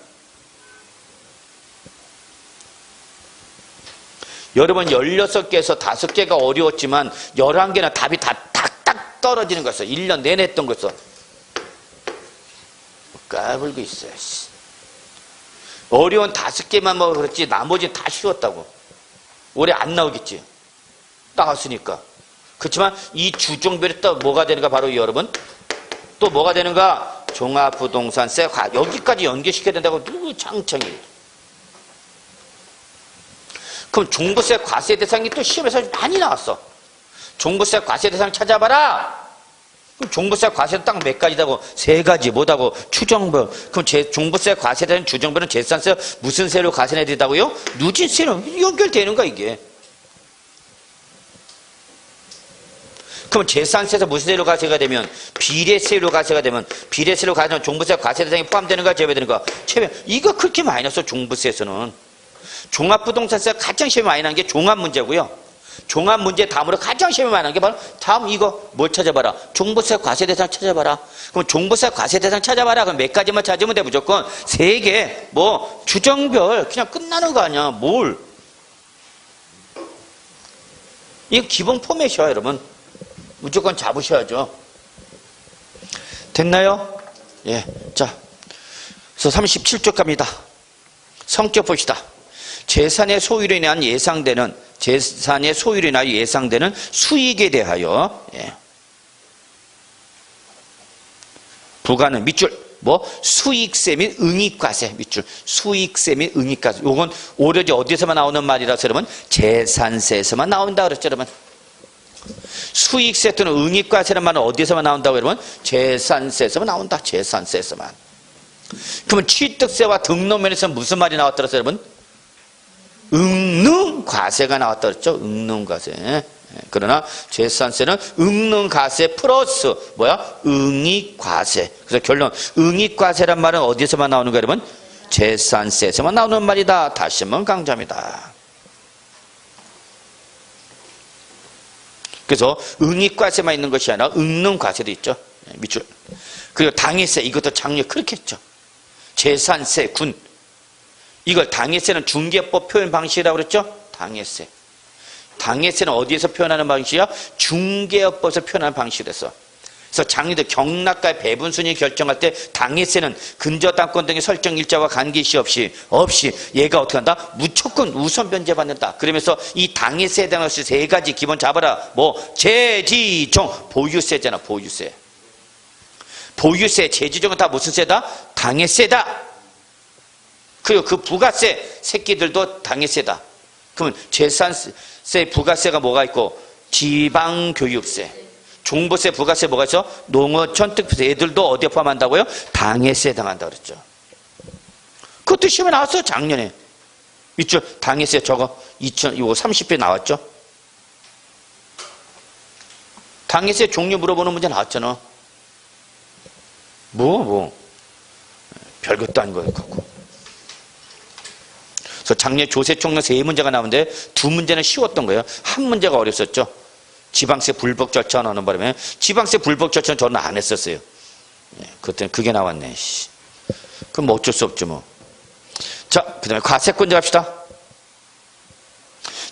여러분 16개에서 5개가 어려웠지만 11개는 답이 다 딱딱 떨어지는 거였어. 1년 내내 했던 거였어. 까불고 있어요. 어려운 5개만 뭐 그렇지 나머지는 다 쉬웠다고. 올해 안 나오겠지. 나왔으니까. 그렇지만 이 주종별이 또 뭐가 되는가 바로 여러분 또 뭐가 되는가 종합부동산세 여기까지 연계시켜야 된다고 누구 창청이. 그럼 종부세 과세 대상이 또 시험에서 많이 나왔어. 종부세 과세 대상 찾아봐라. 그럼 종부세 과세도 딱 몇 가지다고 3가지 뭐다고 추정별. 그럼 종부세 과세 대상 주정별은 재산세 무슨 세로 과세해야 된다고요? 누진세로 연결되는 거야 이게. 그럼 재산세에서 무슨 세로 과세가 되면 비례세로 과세가 되면 비례세로 과세하면 종부세 과세 대상이 포함되는가 제외되는가? 제외. 이거 그렇게 많이 났어 종부세에서는. 종합부동산세가 가장 시험이 많이 나는 게 종합문제고요. 종합문제 다음으로 가장 시험이 많이 나는 게 바로 다음 이거 뭘 찾아봐라. 종부세 과세 대상 찾아봐라. 그럼 종부세 과세 대상 찾아봐라. 그럼 몇 가지만 찾으면 돼. 무조건 3개 뭐 주정별 그냥 끝나는 거 아니야. 뭘. 이거 기본 포맷이야 여러분. 무조건 잡으셔야죠. 됐나요? 예. 자, 그래서 37쪽 갑니다. 성격 봅시다. 재산의 소유로 인한 예상되는 재산의 소유로 인하여 예상되는 수익에 대하여 부과는 밑줄 뭐 수익세 및 응익과세 밑줄 수익세 및 응익과세. 요건 오로지 어디서만 나오는 말이라서 여러분 재산세에서만 나온다 그랬죠 여러분. 수익세 또는 응익과세라는 말은 어디서만 나온다고 여러분? 재산세에서만 나온다. 재산세에서만. 그러면 취득세와 등록면에서 무슨 말이 나왔더라 여러분? 응능과세가 나왔다 그랬죠? 응능과세. 그러나 재산세는 응능과세 플러스 뭐야? 응익과세. 그래서 결론 응익과세란 말은 어디서만 나오는 거야 여러분? 재산세에서만 나오는 말이다. 다시 한번 강조합니다. 그래서 응익과세만 있는 것이 아니라 응능과세도 있죠. 밑줄. 그리고 당해세 이것도 작년 그렇게 했죠. 재산세 군. 이걸 당해세는 중개법 표현 방식이라고 그랬죠. 당해세. 당해세는 어디에서 표현하는 방식이야? 중개업법에서 표현하는 방식이랬어. 그래서 작년도 경락과 배분순위 결정할 때 당해세는 근저당권 등의 설정 일자와 관계시 없이 얘가 어떻게 한다? 무조건 우선 변제받는다. 그러면서 이 당해세에 대한 것이 3가지 기본 잡아라. 뭐 재지종 보유세잖아. 보유세. 보유세 재지종은 다 무슨 세다? 당해세다. 그리고 그 부가세 새끼들도 당해세다. 그러면 재산세 부가세가 뭐가 있고 지방교육세 종부세, 부가세 뭐가 있어? 농어촌 특별세 애들도 어디에 포함한다고요? 당해세 당한다 그랬죠. 그것도 시험에 나왔어요 작년에. 있죠? 당해세 저거 30배 나왔죠? 당해세 종류 물어보는 문제 나왔잖아. 별것도 아닌 거 같고. 그래서 작년 조세총론 3문제가 나오는데 2문제는 쉬웠던 거예요. 한 문제가 어렵었죠. 지방세 불복 절차 나오는 바람에 지방세 불복 절차는 저는 안 했었어요. 그때는 그게 나왔네. 그럼 뭐 어쩔 수 없죠 뭐. 자, 그 다음에 과세권자 갑시다.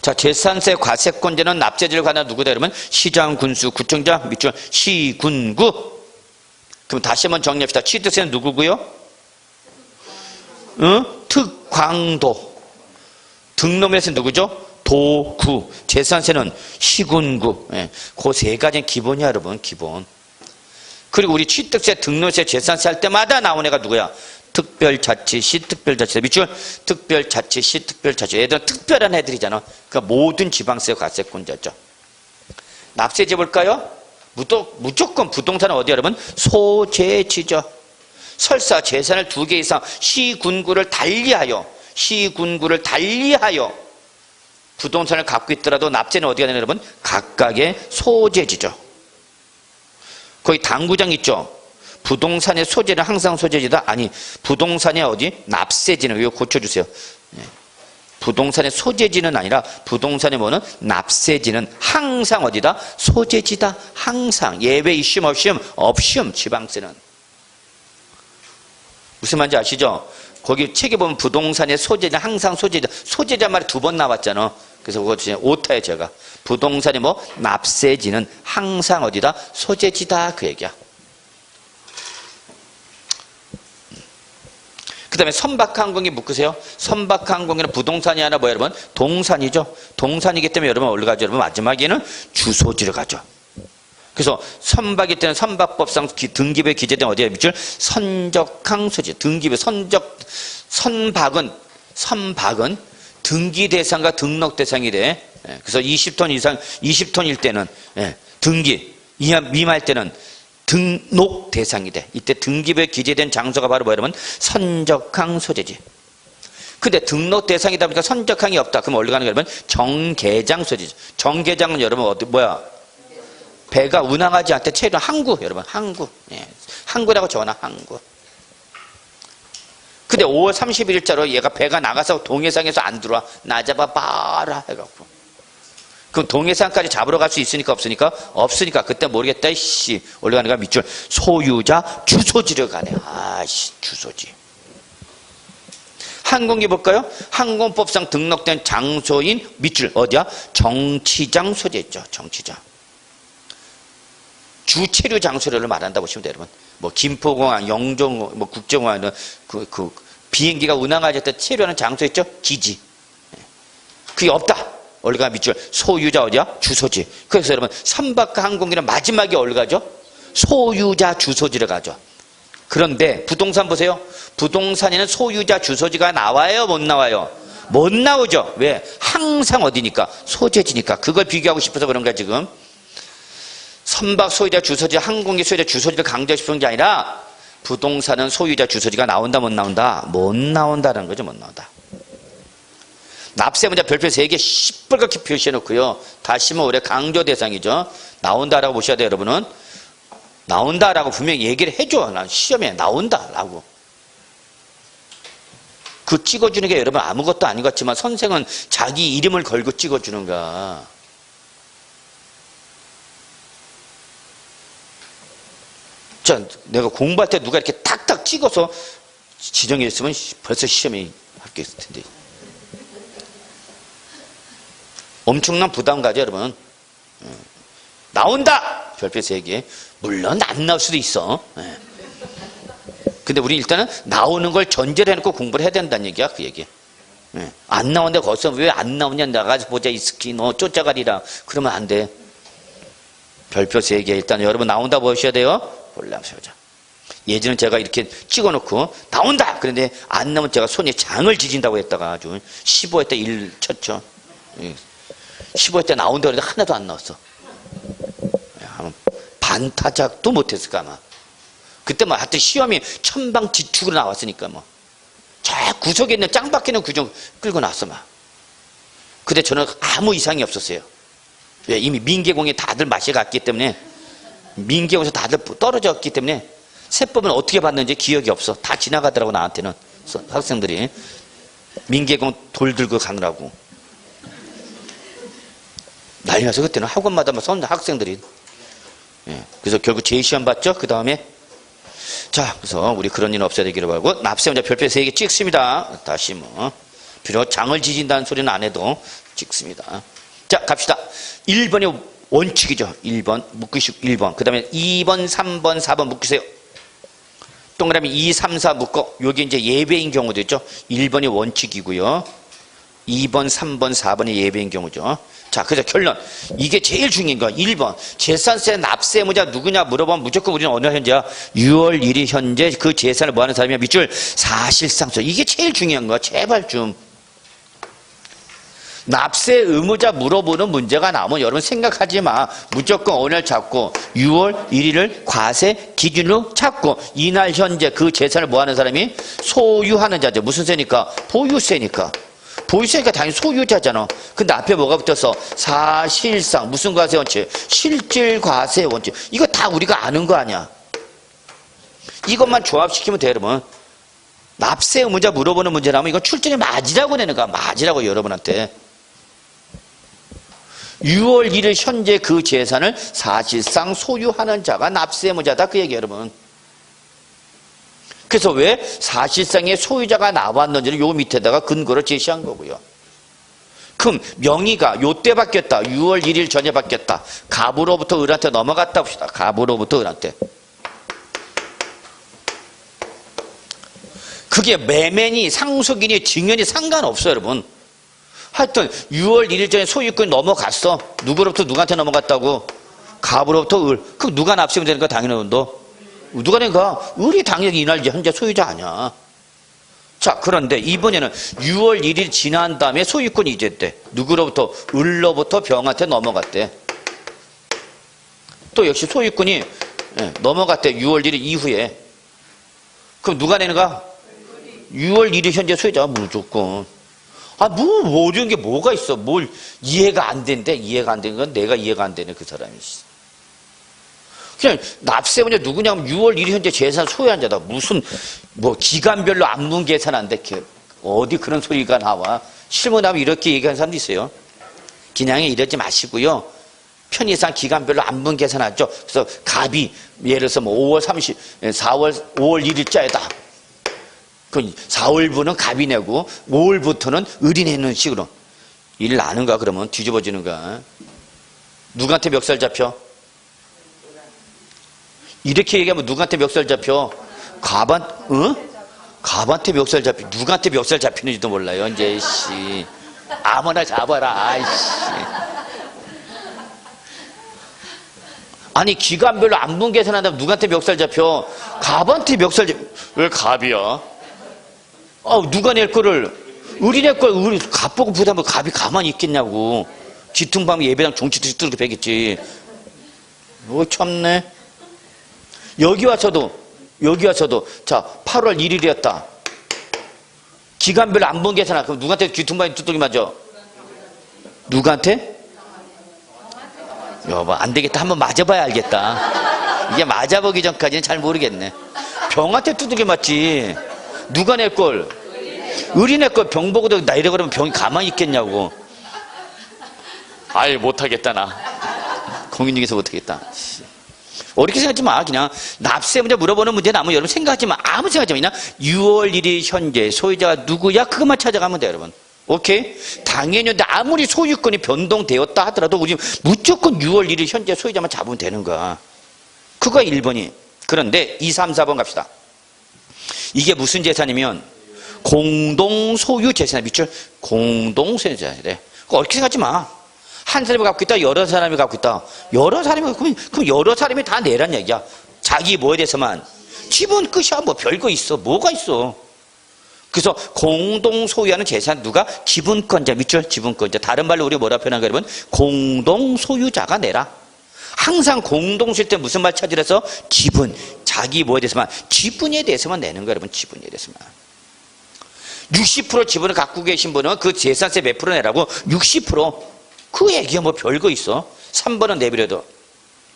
자, 재산세 과세권자는 납세지를 관한 누구다 그러면 시장, 군수, 구청자, 밑줄 시군구. 그럼 다시 한번 정리합시다. 취득세는 누구고요? 특광도. 등록면에서 누구죠? 도구. 재산세는 시군구. 그 3가지는 기본이야 여러분. 기본. 그리고 우리 취득세, 등록세, 재산세 할 때마다 나온 애가 누구야? 특별자치시, 특별자치세. 밑줄 특별자치시, 특별자치. 애들은 특별한 애들이잖아. 그러니까 모든 지방세 과세권자죠. 납세제 볼까요? 무조건 부동산은 어디야 여러분? 소재지죠. 설사 재산을 2개 이상 시군구를 달리하여 부동산을 갖고 있더라도 납세는 어디가 되냐 여러분? 각각의 소재지죠. 거기 당구장 있죠. 부동산의 소재는 항상 소재지다. 아니 부동산의 어디? 납세지는 이거 고쳐주세요. 부동산의 소재지는 아니라 부동산의 뭐는? 납세지는 항상 어디다? 소재지다. 항상. 예외 이슈 없이um 지방세는. 무슨 말인지 아시죠? 거기 책에 보면 부동산의 소재는 항상 소재자. 소재자 말이 2번 나왔잖아. 그래서 그거 오타에 제가. 부동산의 뭐? 납세지는 항상 어디다? 소재지다. 그 얘기야. 그 다음에 선박항공이 묶으세요. 선박항공이는 부동산이 아니라 뭐 여러분? 동산이죠. 동산이기 때문에 여러분 어디로 가죠? 여러분 마지막에는 주소지를 가죠. 그래서 선박일 때는 선박법상 등기부에 기재된 어디에 밑줄? 선적항 소지. 등기부 선박은 등기 대상과 등록 대상이 돼. 그래서 20톤 이상 20톤일 때는 등기 미말 때는 등록 대상이 돼. 이때 등기부에 기재된 장소가 바로 뭐 여러분? 선적항 소재지. 근데 등록 대상이다 보니까 선적항이 없다. 그럼 어디로 가는 거야 여러분? 정개장 소재지. 정개장은 여러분 어디 뭐야? 배가 운항하지 않을 때 체류 항구 여러분 항구. 항구라고 적어놔 항구. 근데 5월 31일자로 얘가 배가 나가서 동해상에서 안 들어와. 나 잡아봐라 해갖고. 그럼 동해상까지 잡으러 갈 수 있으니까 없으니까? 없으니까 그때 모르겠다. 씨 올라가는 거야 밑줄. 소유자 주소지를 가네. 아씨 주소지. 항공기 볼까요? 항공법상 등록된 장소인 밑줄 어디야? 정치장 소재 있죠. 정치장. 주체류 장소를 말한다 보시면 돼요, 여러분. 뭐 김포공항, 영종공항, 뭐 국제공항 그 비행기가 운항할 때 체류하는 장소 있죠? 기지. 그게 없다. 어디가 밑줄 소유자 어디야? 주소지. 그래서 여러분 선박과 항공기는 마지막에 어디 가죠? 소유자 주소지를 가죠. 그런데 부동산 보세요. 부동산에는 소유자 주소지가 나와요? 못 나와요? 못 나오죠. 왜? 항상 어디니까? 소재지니까. 그걸 비교하고 싶어서 그런가 지금. 선박 소유자 주소지, 항공기 소유자 주소지를 강조하고 싶은 게 아니라 부동산은 소유자 주소지가 나온다 못 나온다? 못 나온다는 거죠. 못 나온다. 납세문자 별표 3개 시뻘겋게 표시해 놓고요. 다시는 올해 강조 대상이죠. 나온다라고 보셔야 돼요. 여러분은. 나온다라고 분명히 얘기를 해줘. 난 시험에 나온다라고. 그 찍어주는 게 여러분 아무것도 아닌 것 같지만 선생은 자기 이름을 걸고 찍어주는 거야. 자, 내가 공부할 때 누가 이렇게 탁탁 찍어서 지정했으면 벌써 시험에 합격했을 텐데. 엄청난 부담 가죠, 여러분. 나온다! 별표 3개. 물론 안 나올 수도 있어. 근데 우리 일단은 나오는 걸 전제로 해놓고 공부를 해야 된다는 얘기야, 그 얘기. 안 나오는데 거기서 왜 안 나오냐, 나가서 보자, 이 스키, 너 쫓아가리라. 그러면 안 돼. 별표 3개. 일단 여러분 나온다 보셔야 돼요. 볼라면서 보자. 예전에 제가 이렇게 찍어놓고 나온다! 그런데 안 나오면 제가 손에 장을 지진다고 했다가 아주 15회 때 일 쳤죠. 15회 때 나온다 그랬는데 하나도 안 나왔어. 반타작도 못했을까 아마. 그때 뭐 하여튼 시험이 천방지축으로 나왔으니까 뭐. 저 구석에 있는 짱박혀 있는 구정 끌고 나왔어 막. 근데 저는 아무 이상이 없었어요. 왜? 이미 민계공에 다들 맛이 갔기 때문에 민계공에서 다들 떨어졌기 때문에 세법은 어떻게 봤는지 기억이 없어. 다 지나가더라고 나한테는 학생들이. 민계공 돌 들고 가느라고. 난리 나서 그때는 학원마다 선 학생들이. 그래서 결국 제2시험 봤죠? 그 다음에 자, 그래서 우리 그런 일은 없어야 되기를 바라고 납세문자 별표 3개 찍습니다. 다시 뭐 비록 장을 지진다는 소리는 안 해도 찍습니다. 자, 갑시다. 1번이 원칙이죠. 1번 묶으시고 1번. 그 다음에 2번, 3번, 4번 묶으세요. 동그라미 2, 3, 4 묶어. 여기 이제 예배인 경우도 있죠. 1번이 원칙이고요. 2번, 3번, 4번이 예배인 경우죠. 자, 그래서 결론. 이게 제일 중요한 거야. 1번. 재산세 납세무자 누구냐 물어보면 무조건 우리는 어느 현재야? 6월 1일 현재 그 재산을 뭐 하는 사람이야? 밑줄 사실상so. 이게 제일 중요한 거야. 제발 좀. 납세 의무자 물어보는 문제가 나오면 여러분 생각하지 마. 무조건 오늘 잡고 6월 1일을 과세 기준으로 잡고 이날 현재 그 재산을 뭐 하는 사람이? 소유하는 자죠. 무슨 세니까? 보유세니까. 보유세니까 당연히 소유자잖아. 근데 앞에 뭐가 붙었어? 사실상 무슨 과세 원칙? 실질 과세 원칙. 이거 다 우리가 아는 거 아니야. 이것만 조합시키면 돼, 여러분. 납세 의무자 물어보는 문제 나오면 이거 출전이 맞으라고 내는 거야. 맞으라고 여러분한테. 6월 1일 현재 그 재산을 사실상 소유하는 자가 납세 의무자다. 그 얘기 여러분. 그래서 왜 사실상의 소유자가 나왔는지를 요 밑에다가 근거를 제시한 거고요. 그럼 명의가 요때 바뀌었다. 6월 1일 전에 바뀌었다. 갑으로부터 을한테 넘어갔다 봅시다. 갑으로부터 을한테. 그게 매매니 상속이니 증여니 상관없어요, 여러분. 하여튼 6월 1일 전에 소유권이 넘어갔어. 누구로부터 누구한테 넘어갔다고? 갑으로부터 을. 그럼 누가 납세면 되는 거야? 당연히 너. 누가 된가? 을이 당연히 이날 현재 소유자 아니야. 자, 그런데 이번에는 6월 1일 지난 다음에 소유권이 이제대. 누구로부터? 을로부터 병한테 넘어갔대. 또 역시 소유권이 넘어갔대. 6월 1일 이후에. 그럼 누가 내는가? 6월 1일 현재 소유자가 무조건. 모르는 게 뭐가 있어. 뭘 이해가 안 된대. 이해가 안 되는 건 내가 이해가 안 되네, 그 사람이. 그냥 납세원이 누구냐면 6월 1일 현재 재산 소유한 자다. 무슨 기간별로 안분 계산한데 어디 그런 소리가 나와. 실무나면 이렇게 얘기하는 사람도 있어요. 그냥 이러지 마시고요. 편의상 기간별로 안분 계산하죠. 그래서 갑이 예를 들어서 5월 30, 4월 5월 1일자에다. 그 4월부는 갑이 내고 5월부터는 을이 내는 식으로. 일 나는가 그러면 뒤집어지는가. 누구한테 멱살 잡혀? 이렇게 얘기하면 누구한테 멱살 잡혀? 갑한테 멱살 잡혀. 누구한테 멱살 잡히는지도 몰라요. 이제 씨. 아무나 잡아라. 아이씨. 아니 기간별로 안분 계산한다면 누구한테 멱살 잡혀? 갑한테 멱살 잡혀. 왜 갑이야? 누가 낼 거를? 을이 낼 걸. 을이 갑 보고 부담하면 갑이 가만히 있겠냐고. 뒤통방 예배당 종치듯이 뚫게 베겠지. 참네. 여기 와서도 자 8월 1일이었다. 기간별로 안분 계산하. 그럼 누구한테 뒤통방에 뚜뚜기 맞아? 누구한테? 여보 안 되겠다. 한번 맞아봐야 알겠다. 이게 맞아보기 전까지는 잘 모르겠네. 병한테 두들겨 맞지. 누가 낼 걸? 을이 낼 걸. 병 보고도 나 이래 그러면 병이 가만히 있겠냐고. 아예 못하겠다 나. 공인 중에서 못하겠다. 어렵게 생각하지 마. 그냥 납세 문제 물어보는 문제는 아무 여러분 생각하지 마. 아무 생각하지 마. 그냥 6월 1일 현재 소유자가 누구야? 그것만 찾아가면 돼 여러분. 오케이? 당연히 아무리 소유권이 변동되었다 하더라도 우리 무조건 6월 1일 현재 소유자만 잡으면 되는 거야. 그거 1번이. 그런데 2, 3, 4번 갑시다. 이게 무슨 재산이면 공동소유 재산이 밑줄 공동소유 재산이래. 그거 어렵게 생각하지 마. 한 사람이 갖고 있다, 여러 사람이 갖고 있다. 여러 사람이 그럼 여러 사람이 다 내란 얘기야. 자기 뭐에 대해서만. 집은 끝이야. 뭐 별거 있어. 뭐가 있어. 그래서 공동 소유하는 재산 누가? 지분권자. 밑줄 지분권자. 다른 말로 우리 뭐라 표현한가 여러분? 공동 소유자가 내라. 항상 공동 소유일 때 무슨 말 찾으래서? 지분. 자기 뭐에 대해서만. 지분에 대해서만 내는 거야 여러분. 지분에 대해서만. 60% 지분을 갖고 계신 분은 그 재산세 몇 프로 내라고? 60%. 그 얘기가 뭐 별거 있어. 3번은 내버려둬.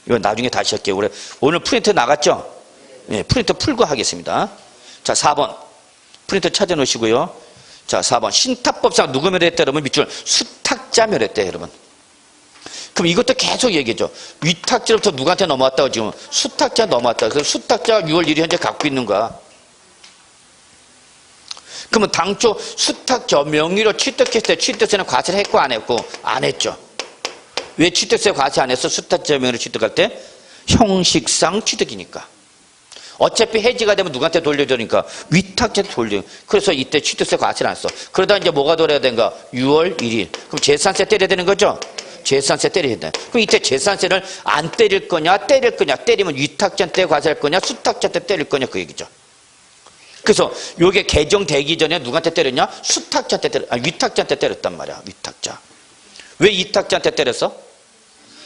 이거 나중에 다시 할게요. 오늘 프린트 나갔죠? 네, 프린트 풀고 하겠습니다. 자, 4번. 프린트 찾아 놓으시고요. 자, 4번. 신탁법상 누구 멸했대 여러분? 밑줄 수탁자 멸했대 여러분. 그럼 이것도 계속 얘기해줘. 위탁자로부터 누구한테 넘어왔다고 지금? 수탁자 넘어왔다. 그래서 수탁자가 6월 1일 현재 갖고 있는 거야. 그러면 당초 수탁자 명의로 취득했을 때 취득세는 과세를 했고 안 했고? 안 했죠. 왜 취득세 과세 안 했어? 수탁자 명의로 취득할 때? 형식상 취득이니까. 어차피 해지가 되면 누구한테 돌려주니까? 위탁자한테 돌려. 그래서 이때 취득세 과세를 안 했어. 그러다 이제 뭐가 돌아야 되는가? 6월 1일. 그럼 재산세 때려야 되는 거죠? 재산세 때려야 된다. 그럼 이때 재산세를 안 때릴 거냐? 때릴 거냐? 때리면 위탁자한테 과세할 거냐? 수탁자한테 때릴 거냐? 그 얘기죠. 그래서 요게 개정되기 전에 누구한테 때렸냐? 수탁자한테 위탁자한테 때렸단 말이야. 위탁자. 왜 위탁자한테 때렸어?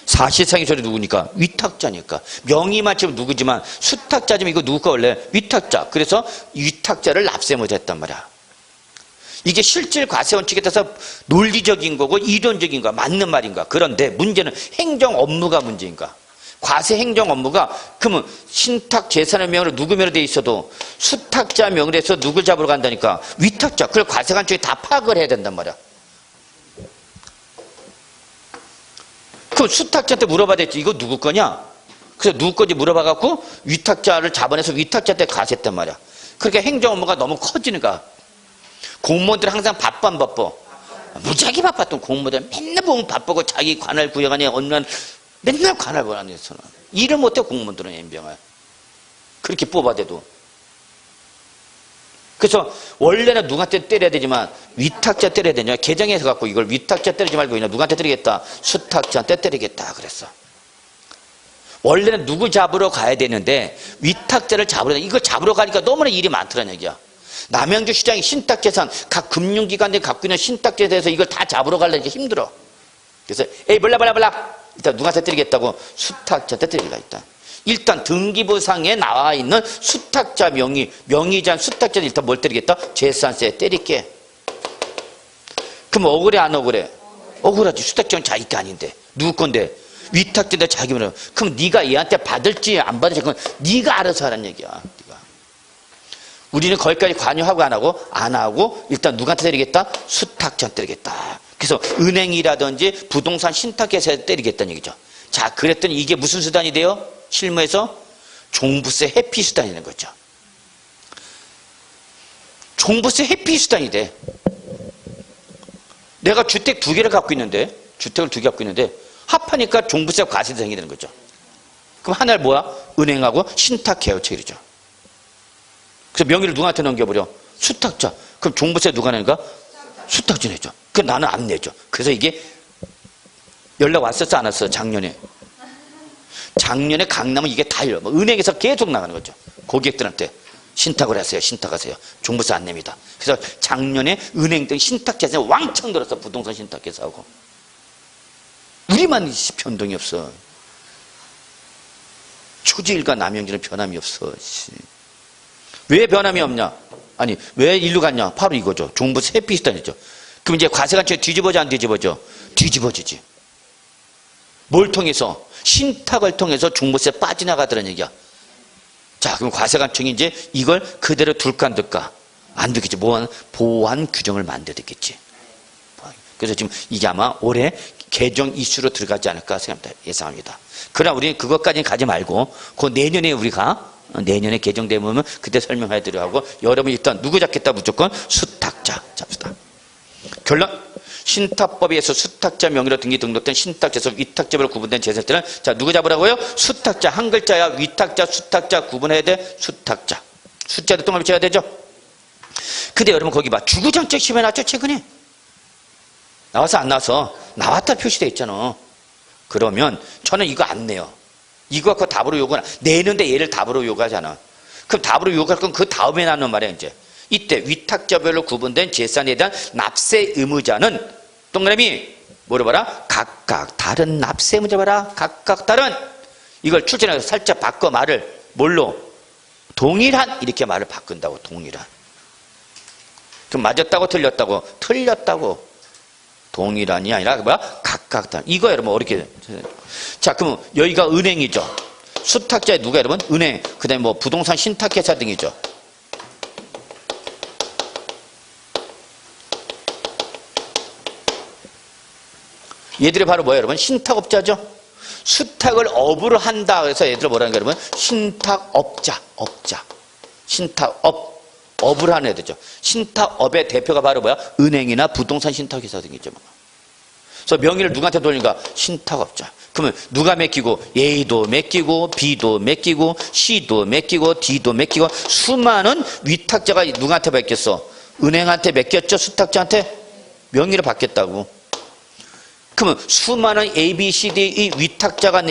사실상의 소리 누구니까? 위탁자니까. 명의만 지금 누구지만 수탁자지만 이거 누구 거 원래? 위탁자. 그래서 위탁자를 납세 못했단 말이야. 이게 실질 과세 원칙에 따라서 논리적인 거고 이론적인 거야. 맞는 말인가? 그런데 문제는 행정 업무가 문제인가? 과세 행정 업무가 그러면 신탁 재산의 명의로 누구 명의로 돼 있어도 수탁자 명의로 해서 누굴 잡으러 간다니까? 위탁자. 그걸 과세관 쪽에 다 파악을 해야 된단 말이야. 그럼 수탁자한테 물어봐야 되지. 이거 누구 거냐? 그래서 누구 건지 물어봐갖고 위탁자를 잡아내서 위탁자한테 과세했단 말이야. 그러니까 행정 업무가 너무 커지는 거야. 공무원들은 항상 바빠 안 바빠? 무지하게 바빴던 공무원들 맨날 보면 바쁘고 자기 관할 구역안에 어느 맨날 관할 권한에서는 일을 못해 공무원들은 연병을 그렇게 뽑아대도. 그래서 그래서 원래는 누구한테 때려야 되지만 위탁자 때려야 되냐. 개정해서 갖고 이걸 위탁자 때리지 말고 그냥 누구한테 때리겠다. 수탁자한테 때리겠다 그랬어. 원래는 누구 잡으러 가야 되는데 위탁자를 잡으러, 이걸 잡으러 가니까 너무나 일이 많더라는 얘기야. 남양주 시장이 신탁재산, 각 금융기관들이 갖고 있는 신탁재에 대해서 이걸 다 잡으러 가려니까 힘들어. 그래서 에이 몰라 일단 누구한테 때리겠다고 수탁자한테 때리려 일단 등기부상에 나와 있는 수탁자 명의자는 수탁자는 일단 뭘 때리겠다? 재산세에 때릴게. 그럼 억울해 안 억울해? 억울하지. 수탁자는 자기 게 아닌데 누구 건데? 위탁자인데 자기 말이야. 그럼 네가 얘한테 받을지 안 받을지 그건 네가 알아서 하라는 얘기야. 네가. 우리는 거기까지 관여하고 안 하고 일단 누구한테 때리겠다? 수탁자한테 때리겠다. 그래서 은행이라든지 부동산 신탁회사에 때리겠다는 얘기죠. 자, 그랬더니 이게 무슨 수단이 돼요? 실무에서 종부세 회피 수단이 되는 거죠. 종부세 회피 수단이 돼. 내가 주택 2개를 갖고 있는데, 주택을 2개 갖고 있는데 합하니까 종부세 과세도 생기는 거죠. 그럼 하나를 뭐야? 은행하고 신탁 계약 체결이죠. 그래서 명의를 누구한테 넘겨버려? 수탁자. 그럼 종부세 누가 내는가? 수탁자 내죠. 그 나는 안 내죠. 그래서 이게 연락 왔었어 안 왔어? 작년에 강남은 이게 다 은행에서 계속 나가는 거죠. 고객들한테 신탁을 하세요. 신탁하세요. 종부세 안 냅니다. 그래서 작년에 은행 등 신탁재산이 왕창 들었어. 부동산 신탁회사하고. 우리만 변동이 없어. 초지일과 남양주는 변함이 없어. 왜 변함이 없냐? 아니 왜 일로 갔냐? 바로 이거죠. 종부세 회피 수단이죠. 그럼 이제 과세관청이 뒤집어져 안 뒤집어져? 뒤집어지지. 뭘 통해서? 신탁을 통해서 종부세 빠져나가더라는 얘기야. 자, 그럼 과세관청이 이제 이걸 그대로 둘까 안 둘까? 안 두겠지. 보완 규정을 만들었겠지. 그래서 지금 이게 아마 올해 개정 이슈로 들어가지 않을까 생각합니다. 예상합니다. 그러나 우리는 그것까지는 가지 말고 그 내년에 우리가 내년에 개정되면 그때 설명해 드려 하고 여러분 일단 누구 잡겠다? 무조건 수탁자 잡시다. 결론. 신탁법에 의해서 수탁자 명의로 등록된 신탁재산 위탁자별로 구분된 재산들은 자 누구 잡으라고요? 수탁자. 한 글자야. 위탁자 수탁자 구분해야 돼. 수탁자. 숫자도 동그라미 쳐야 되죠. 근데 여러분 거기 봐. 주구장창 심해 놨죠 최근에. 나와서 안 나와서? 나왔다 표시되어 있잖아. 그러면 저는 이거 안 내요. 이거 갖고 답으로 요구는 내는데 얘를 답으로 요구하잖아. 그럼 답으로 요구할 건 그 다음에 나오는 말이야 이제. 이때 위탁자별로 구분된 재산에 대한 납세 의무자는 동그라미 뭐로 봐라? 각각 다른 납세 의무자 봐라. 각각 다른. 이걸 출제해서 살짝 바꿔 말을 뭘로? 동일한 이렇게 말을 바꾼다고. 동일한. 그럼 맞았다고 틀렸다고? 틀렸다고. 동일한이 아니라 뭐야? 각각 다른. 이거 여러분 어렵게. 자, 그럼 여기가 은행이죠. 수탁자에 누가 여러분? 은행. 그 다음에 뭐 부동산 신탁회사 등이죠. 얘들이 바로 뭐예요 여러분? 신탁업자죠. 수탁을 업으로 한다 그래서 얘들 뭐라는 거예요 여러분? 신탁업자. 업을 하는 애들죠. 신탁업의 대표가 바로 뭐야? 은행이나 부동산 신탁회사 등이죠. 그래서 명의를 누구한테 돌리는가? 신탁업자. 그러면 누가 맡기고? A도 맡기고 B도 맡기고 C도 맡기고 D도 맡기고 수많은 위탁자가 누구한테 맡겼어? 은행한테 맡겼죠. 수탁자한테 명의를 받겠다고. 그러면 수많은 A, B, C, D 이 위탁자가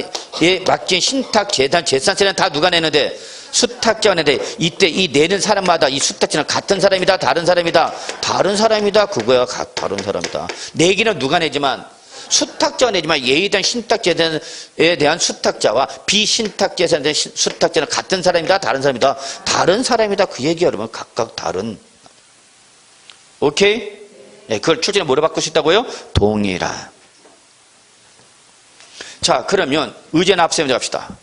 맡긴 신탁 재산세는 다 누가 내는데? 수탁자가 내는데 이때 이 내는 사람마다 이 수탁자는 같은 사람이다 다른 사람이다? 다른 사람이다. 그거야. 다른 사람이다. 내기는 누가 내지만 수탁자가 내지만 A에 대한 신탁재산에 대한 수탁자와 비신탁재산에 대한 수탁자는 같은 사람이다 다른 사람이다? 다른 사람이다. 그 얘기야 여러분. 각각 다른. 오케이? 네, 그걸 출제는 뭐로 바꿀 수 있다고요? 동일한. 자, 그러면 의제 납세 문제 갑시다.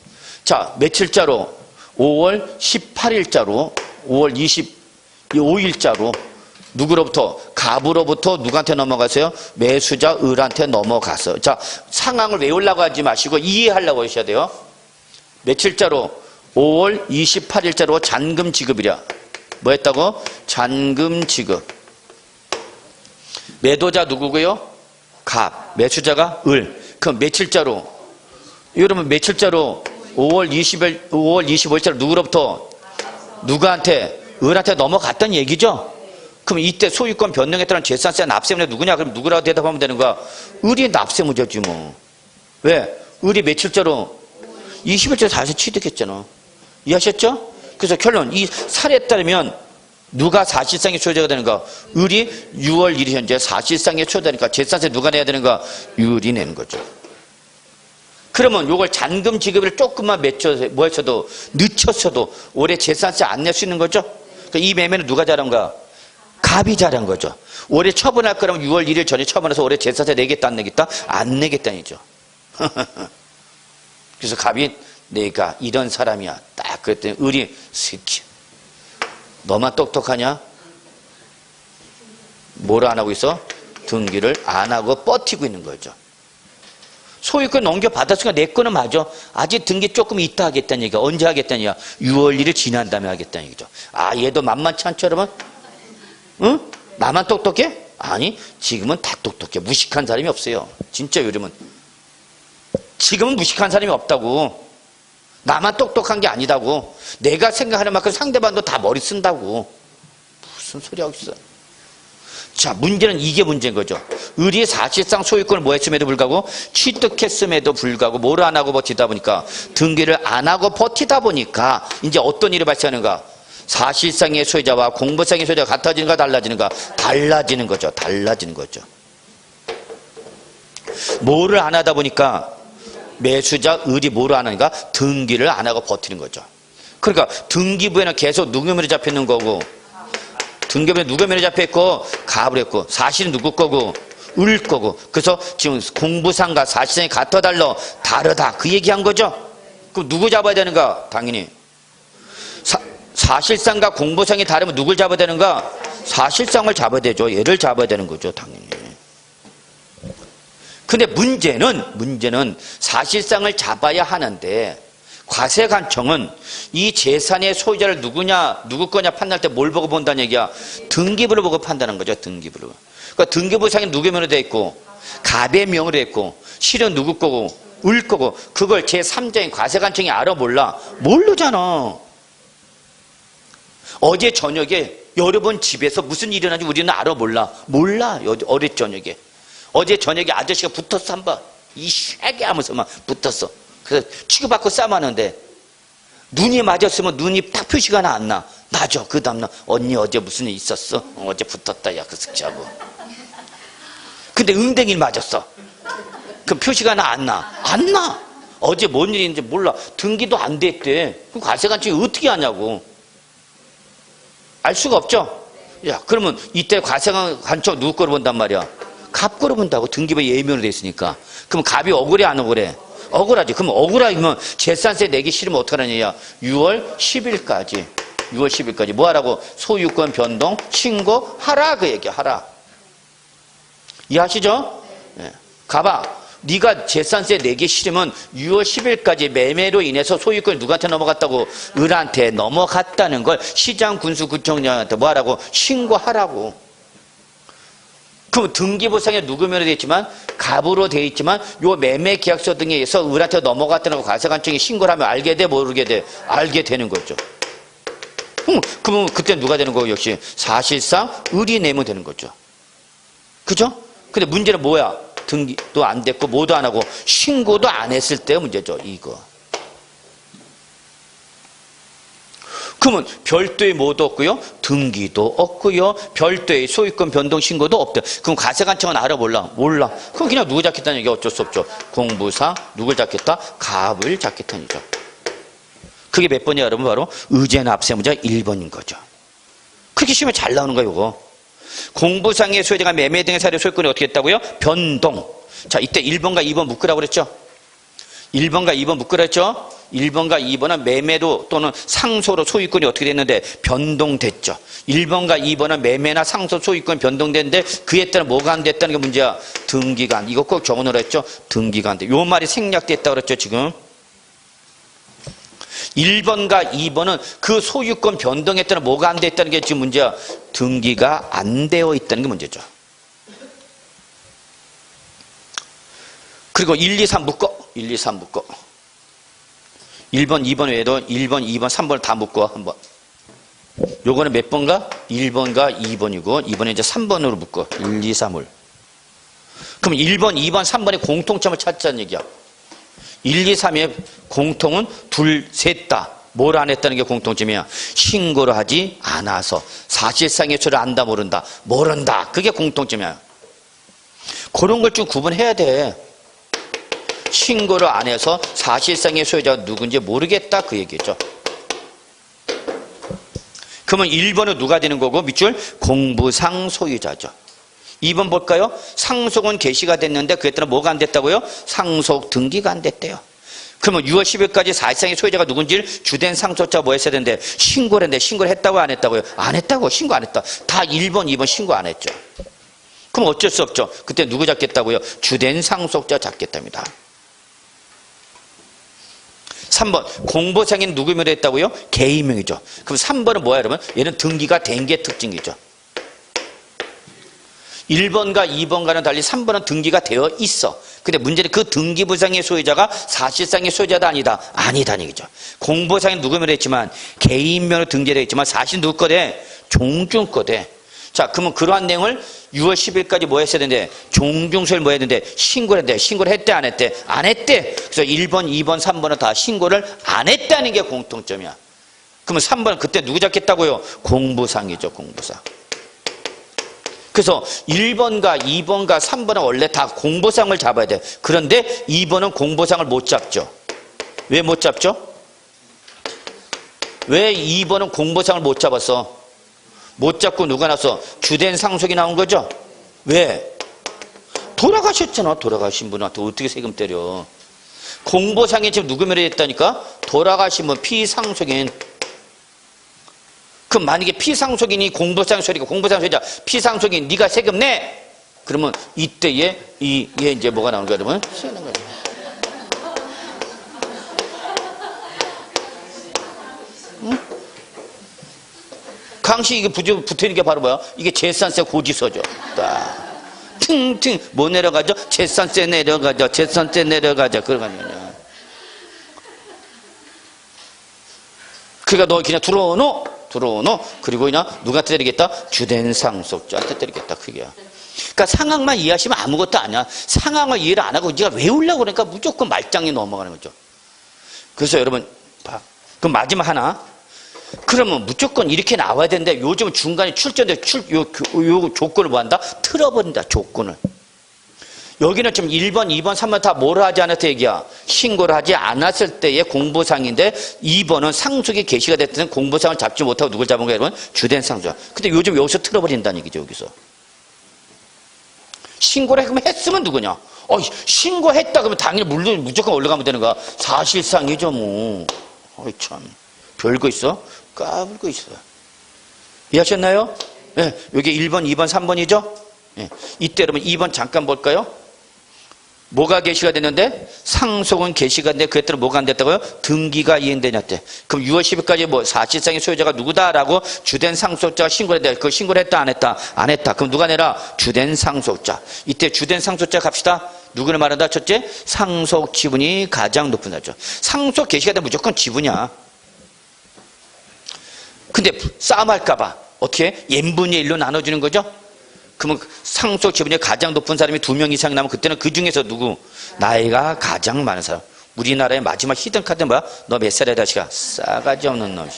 자, 며칠자로? 5월 18일자로 5월 25일자로 누구로부터? 갑으로부터 누구한테 넘어가세요? 매수자 을한테 넘어가서. 자, 상황을 외우려고 하지 마시고 이해하려고 하셔야 돼요. 며칠자로? 5월 28일자로 잔금 지급이랴. 뭐 했다고? 잔금 지급. 매도자 누구고요? 갑. 매수자가 을. 그럼 며칠자로? 여러분 며칠자로? 5월 25일자로 누구로부터? 누구한테? 을한테 넘어갔다는 얘기죠. 그럼 이때 소유권 변동에 따른 재산세 납세무자 누구냐? 그럼 누구라고 대답하면 되는 거야? 을이 납세무자지 뭐. 왜? 을이 며칠째로 20일째 다시 취득했잖아. 이해하셨죠? 그래서 결론, 이 살에 따르면 누가 사실상의 소유자가 되는가? 을이 6월 1일 현재 사실상의 소유자니까 재산세 누가 내야 되는가? 을이 내는 거죠. 그러면 요걸 잔금 지급을 조금만 뭐했어도 늦췄어도 올해 재산세 안 낼 수 있는 거죠? 그러니까 이 매매는 누가 잘한 거야? 갑이 잘한 거죠. 올해 처분할 거라면 6월 1일 전에 처분해서 올해 재산세 내겠다 안 내겠다? 안 내겠다는 얘기죠. 그래서 갑이 내가 이런 사람이야. 딱 그랬더니 을이 새끼 너만 똑똑하냐? 뭐를 안 하고 있어? 등기를 안 하고 버티고 있는 거죠. 소유권 넘겨받았으니까 내 거는 맞아. 아직 등기 조금 있다 하겠다는 얘기야. 언제 하겠다는 얘기야? 6월 1일 지난 다음에 하겠다는 얘기죠. 아, 얘도 만만치 않죠, 여러분? 응? 나만 똑똑해? 아니, 지금은 다 똑똑해. 무식한 사람이 없어요. 진짜 요즘은. 지금은 무식한 사람이 없다고. 나만 똑똑한 게 아니다고. 내가 생각하는 만큼 상대방도 다 머리 쓴다고. 무슨 소리 하고 있어. 자, 문제는 이게 문제인 거죠. 을이 사실상 소유권을 뭐 했음에도 불구하고 취득했음에도 불구하고 뭐를 안 하고 버티다 보니까 등기를 안 하고 버티다 보니까 이제 어떤 일이 발생하는가? 사실상의 소유자와 공부상의 소유자가 같아지는가 달라지는가? 달라지는 거죠. 달라지는 거죠. 뭐를 안 하다 보니까 매수자 을이 뭐를 안 하니까 등기를 안 하고 버티는 거죠. 그러니까 등기부에는 계속 누구 면에 잡혀 있는 거고 등기부에 누구 면에 잡혀 있고 갑을 했고 사실은 누구 거고 을 거고 그래서 지금 공부상과 사실상이 같아 달라 다르다 그 얘기한 거죠. 그럼 누구 잡아야 되는가? 당연히 사실상과 공부상이 다르면 누굴 잡아야 되는가? 사실상을 잡아야 되죠. 얘를 잡아야 되는 거죠. 당연히. 근데 문제는 사실상을 잡아야 하는데 과세관청은 이 재산의 소유자를 누구 거냐 판단할 때 뭘 보고 본다는 얘기야? 등기부를 보고 판단하는 거죠. 등기부를. 그러니까 등기부상에 누구의 명으로 돼 있고 갑의 명으로 돼 있고 실은 누구 거고 을 거고 그걸 제3자인 과세관청이 알아 몰라? 모르잖아. 어제 저녁에 여러분 집에서 무슨 일이 일어나는지 우리는 알아 몰라? 몰라. 어제 저녁에. 어제 저녁에 아저씨가 붙었어 한번. 이 쉐게 하면서 막 붙었어. 그래서 취급받고 싸움하는데 눈이 맞았으면 눈이 딱 표시가 안 나. 맞아. 그 다음날 언니 어제 무슨 일 있었어? 어제 붙었다. 야, 그 숙제하고. 근데 응댕이를 맞았어. 그럼 표시가 안 나. 안 나. 어제 뭔 일이 있는지 몰라. 등기도 안 됐대. 그럼 과세관청이 어떻게 하냐고. 알 수가 없죠? 야, 그러면 이때 과세관청 누구 거로 본단 말이야? 갑 거로 본다고. 등기부에 예명으로 돼 있으니까. 그럼 갑이 억울해 안 억울해? 억울하지. 그럼 억울하면 재산세 내기 싫으면 어떡하느냐? 야, 6월 10일까지. 6월 10일까지 뭐 하라고? 소유권 변동 신고하라 그 얘기야. 하라. 이해하시죠? 네. 가봐. 네가 재산세 내기 싫으면 6월 10일까지 매매로 인해서 소유권이 누구한테 넘어갔다고? 을한테 넘어갔다는 걸 시장군수구청장한테 뭐 하라고? 신고하라고. 그럼 등기부상에 누구 면에 되어 있지만 갑으로 되어 있지만 요 매매계약서 등에 의해서 을한테 넘어갔다는 거 과세관청이 신고를 하면 알게 돼? 모르게 돼? 알게 되는 거죠. 그러면 그때 누가 되는 거고 역시 사실상 을이 내면 되는 거죠. 그죠? 근데 문제는 뭐야? 등기도 안 됐고 뭐도 안 하고 신고도 안 했을 때 문제죠. 이거. 그러면 별도의 뭐도 없고요. 등기도 없고요. 별도의 소유권 변동 신고도 없대. 그럼 과세관청은 알아 몰라? 몰라. 그럼 그냥 누구 잡겠다는 얘기 어쩔 수 없죠. 공부상 누굴 잡겠다? 갑을 잡겠다는 얘기죠. 그게 몇 번이야 여러분? 바로 의제납세무자 1번인 거죠. 그렇게 쉬면 잘 나오는 거예요. 이거. 공부상의 소유자가 매매 등의 사례 소유권이 어떻게 했다고요? 변동. 자, 이때 1번과 2번 묶으라고 그랬죠? 1번과 2번 묶으라 했죠? 1번과 2번은 매매로 또는 상소로 소유권이 어떻게 됐는데 변동됐죠. 1번과 2번은 매매나 상소 소유권 변동됐는데 그에 따라 뭐가 안 됐다는 게 문제야. 등기가 안 돼. 이거 꼭 적어놓으라 했죠? 등기가 안 돼. 요 말이 생략됐다고 그랬죠 지금. 1번과 2번은 그 소유권 변동에 따라 뭐가 안 됐다는 게 지금 문제야. 등기가 안 되어 있다는 게 문제죠. 그리고 1, 2, 3 묶어. 1, 2, 3 묶어. 1번, 2번 외에도 1번, 2번, 3번을 다 묶어 한번. 요거는 몇 번가? 1번과 2번이고 이번에 이제 3번으로 묶어. 1, 2, 3을. 그럼 1번, 2번, 3번의 공통점을 찾자는 얘기야. 1, 2, 3의 공통은 둘, 셋 다. 뭘 안 했다는 게 공통점이야. 신고를 하지 않아서. 사실상의 소리를 안다 모른다. 모른다. 그게 공통점이야. 그런 걸 좀 구분해야 돼. 신고를 안 해서 사실상의 소유자가 누군지 모르겠다 그 얘기죠. 그러면 1번은 누가 되는 거고 밑줄 공부상 소유자죠. 2번 볼까요? 상속은 개시가 됐는데 그에 따라 뭐가 안 됐다고요? 상속 등기가 안 됐대요. 그러면 6월 10일까지 사실상의 소유자가 누군지를 주된 상속자가 뭐 했어야 되는데 신고를 했는데 신고를 했다고 안 했다고요? 안 했다고. 신고 안 했다. 다 1번, 2번 신고 안 했죠. 그럼 어쩔 수 없죠. 그때 누구 잡겠다고요? 주된 상속자 잡겠답니다. 3번 공보상인 누구명으로 했다고요? 개인명이죠. 그럼 3번은 뭐야 여러분? 얘는 등기가 된 게 특징이죠. 1번과 2번과는 달리 3번은 등기가 되어 있어. 근데 문제는 그 등기부상의 소유자가 사실상의 소유자다 아니다? 아니다는 얘기죠. 공보상인 누구명으로 했지만 개인명으로 등재되어 있지만 사실 누구 거대? 종중 거대. 자, 그러면 그러한 내용을 6월 10일까지 뭐 했어야 되는데 종중소를 뭐 했는데 신고를 했대. 신고를 했대 안 했대? 안 했대. 그래서 1번, 2번, 3번은 다 신고를 안 했다는 게 공통점이야. 그러면 3번은 그때 누구 잡겠다고요? 공부상이죠. 공부상. 그래서 1번과 2번과 3번은 원래 다 공보상을 잡아야 돼. 그런데 2번은 공보상을 못 잡죠. 왜 못 잡죠? 왜 2번은 공보상을 못 잡았어? 못 잡고 누가 나서 주된 상속이 나온 거죠? 왜? 돌아가셨잖아. 돌아가신 분한테 어떻게 세금 때려. 공보상이 지금 누구 명의로 했다니까? 돌아가신 분 피상속인. 그럼 만약에 피상속인이 공보상 소리가 공보상 소리자 피상속인 네가 세금 내. 그러면 이때에 얘 이제 뭐가 나오는 거야, 여러분? 응? 강시 이게 붙어있는 게 바로 뭐야? 이게 재산세 고지서죠. 딱. 퉁퉁 뭐 내려가죠? 재산세 내려가죠. 재산세 내려가죠. 그러거든요. 그러니까 너 그냥 들어오노. 그리고 그냥 누구한테 때리겠다? 주된 상속자한테 때리겠다. 그게야. 그러니까 상황만 이해하시면 아무것도 아니야. 상황을 이해를 안 하고 네가 외우려고 그러니까 무조건 말장에 넘어가는 거죠. 그래서 여러분 봐. 그럼 마지막 하나. 그러면 무조건 이렇게 나와야 되는데 요즘은 중간에 출전돼 요 조건을 뭐 한다? 틀어버린다. 조건을. 여기는 지금 1번, 2번, 3번 다 뭘 하지 않았다 얘기야. 신고를 하지 않았을 때의 공보상인데 2번은 상속이 개시가 됐든 공보상을 잡지 못하고 누굴 잡은 거야 여러분? 주된 상속자. 근데 요즘 여기서 틀어버린다는 얘기죠. 여기서. 신고를 했으면 누구냐? 신고했다 그러면 당연히 물론 무조건 올라가면 되는 거야. 사실상이죠 뭐. 어이 참. 별거 있어? 까불고 있어. 이해하셨나요? 네, 여기 1번, 2번, 3번이죠? 네. 이때 여러분 2번 잠깐 볼까요? 뭐가 개시가 됐는데? 상속은 개시가 됐는데 그에 따라 뭐가 안 됐다고요? 등기가 이행되냐 때. 그럼 6월 10일까지 뭐 사실상의 소유자가 누구다라고 주된 상속자가 신고를 했다. 그 신고를 했다 안 했다? 안 했다. 그럼 누가 내라? 주된 상속자. 이때 주된 상속자 갑시다. 누구를 말한다? 첫째, 상속 지분이 가장 높은 자죠. 상속 개시가 되면 무조건 지분이야. 근데 싸움할까봐 어떻게? n분의 1로 나눠주는 거죠? 그러면 상속 지분이 가장 높은 사람이 2명 이상 나면 그때는 그 중에서 누구? 나이가 가장 많은 사람. 우리나라의 마지막 히든카드는 뭐야? 너 몇 살이야 다시가? 싸가지 없는 놈.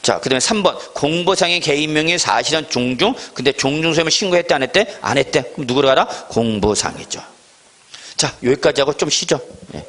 자, 그 다음에 3번 공보상의 개인명의 사실은 종중. 근데 종중소임을 신고했대 안 했대? 안 했대. 그럼 누구로 가라? 공보상이죠. 자, 여기까지 하고 좀 쉬죠. 네.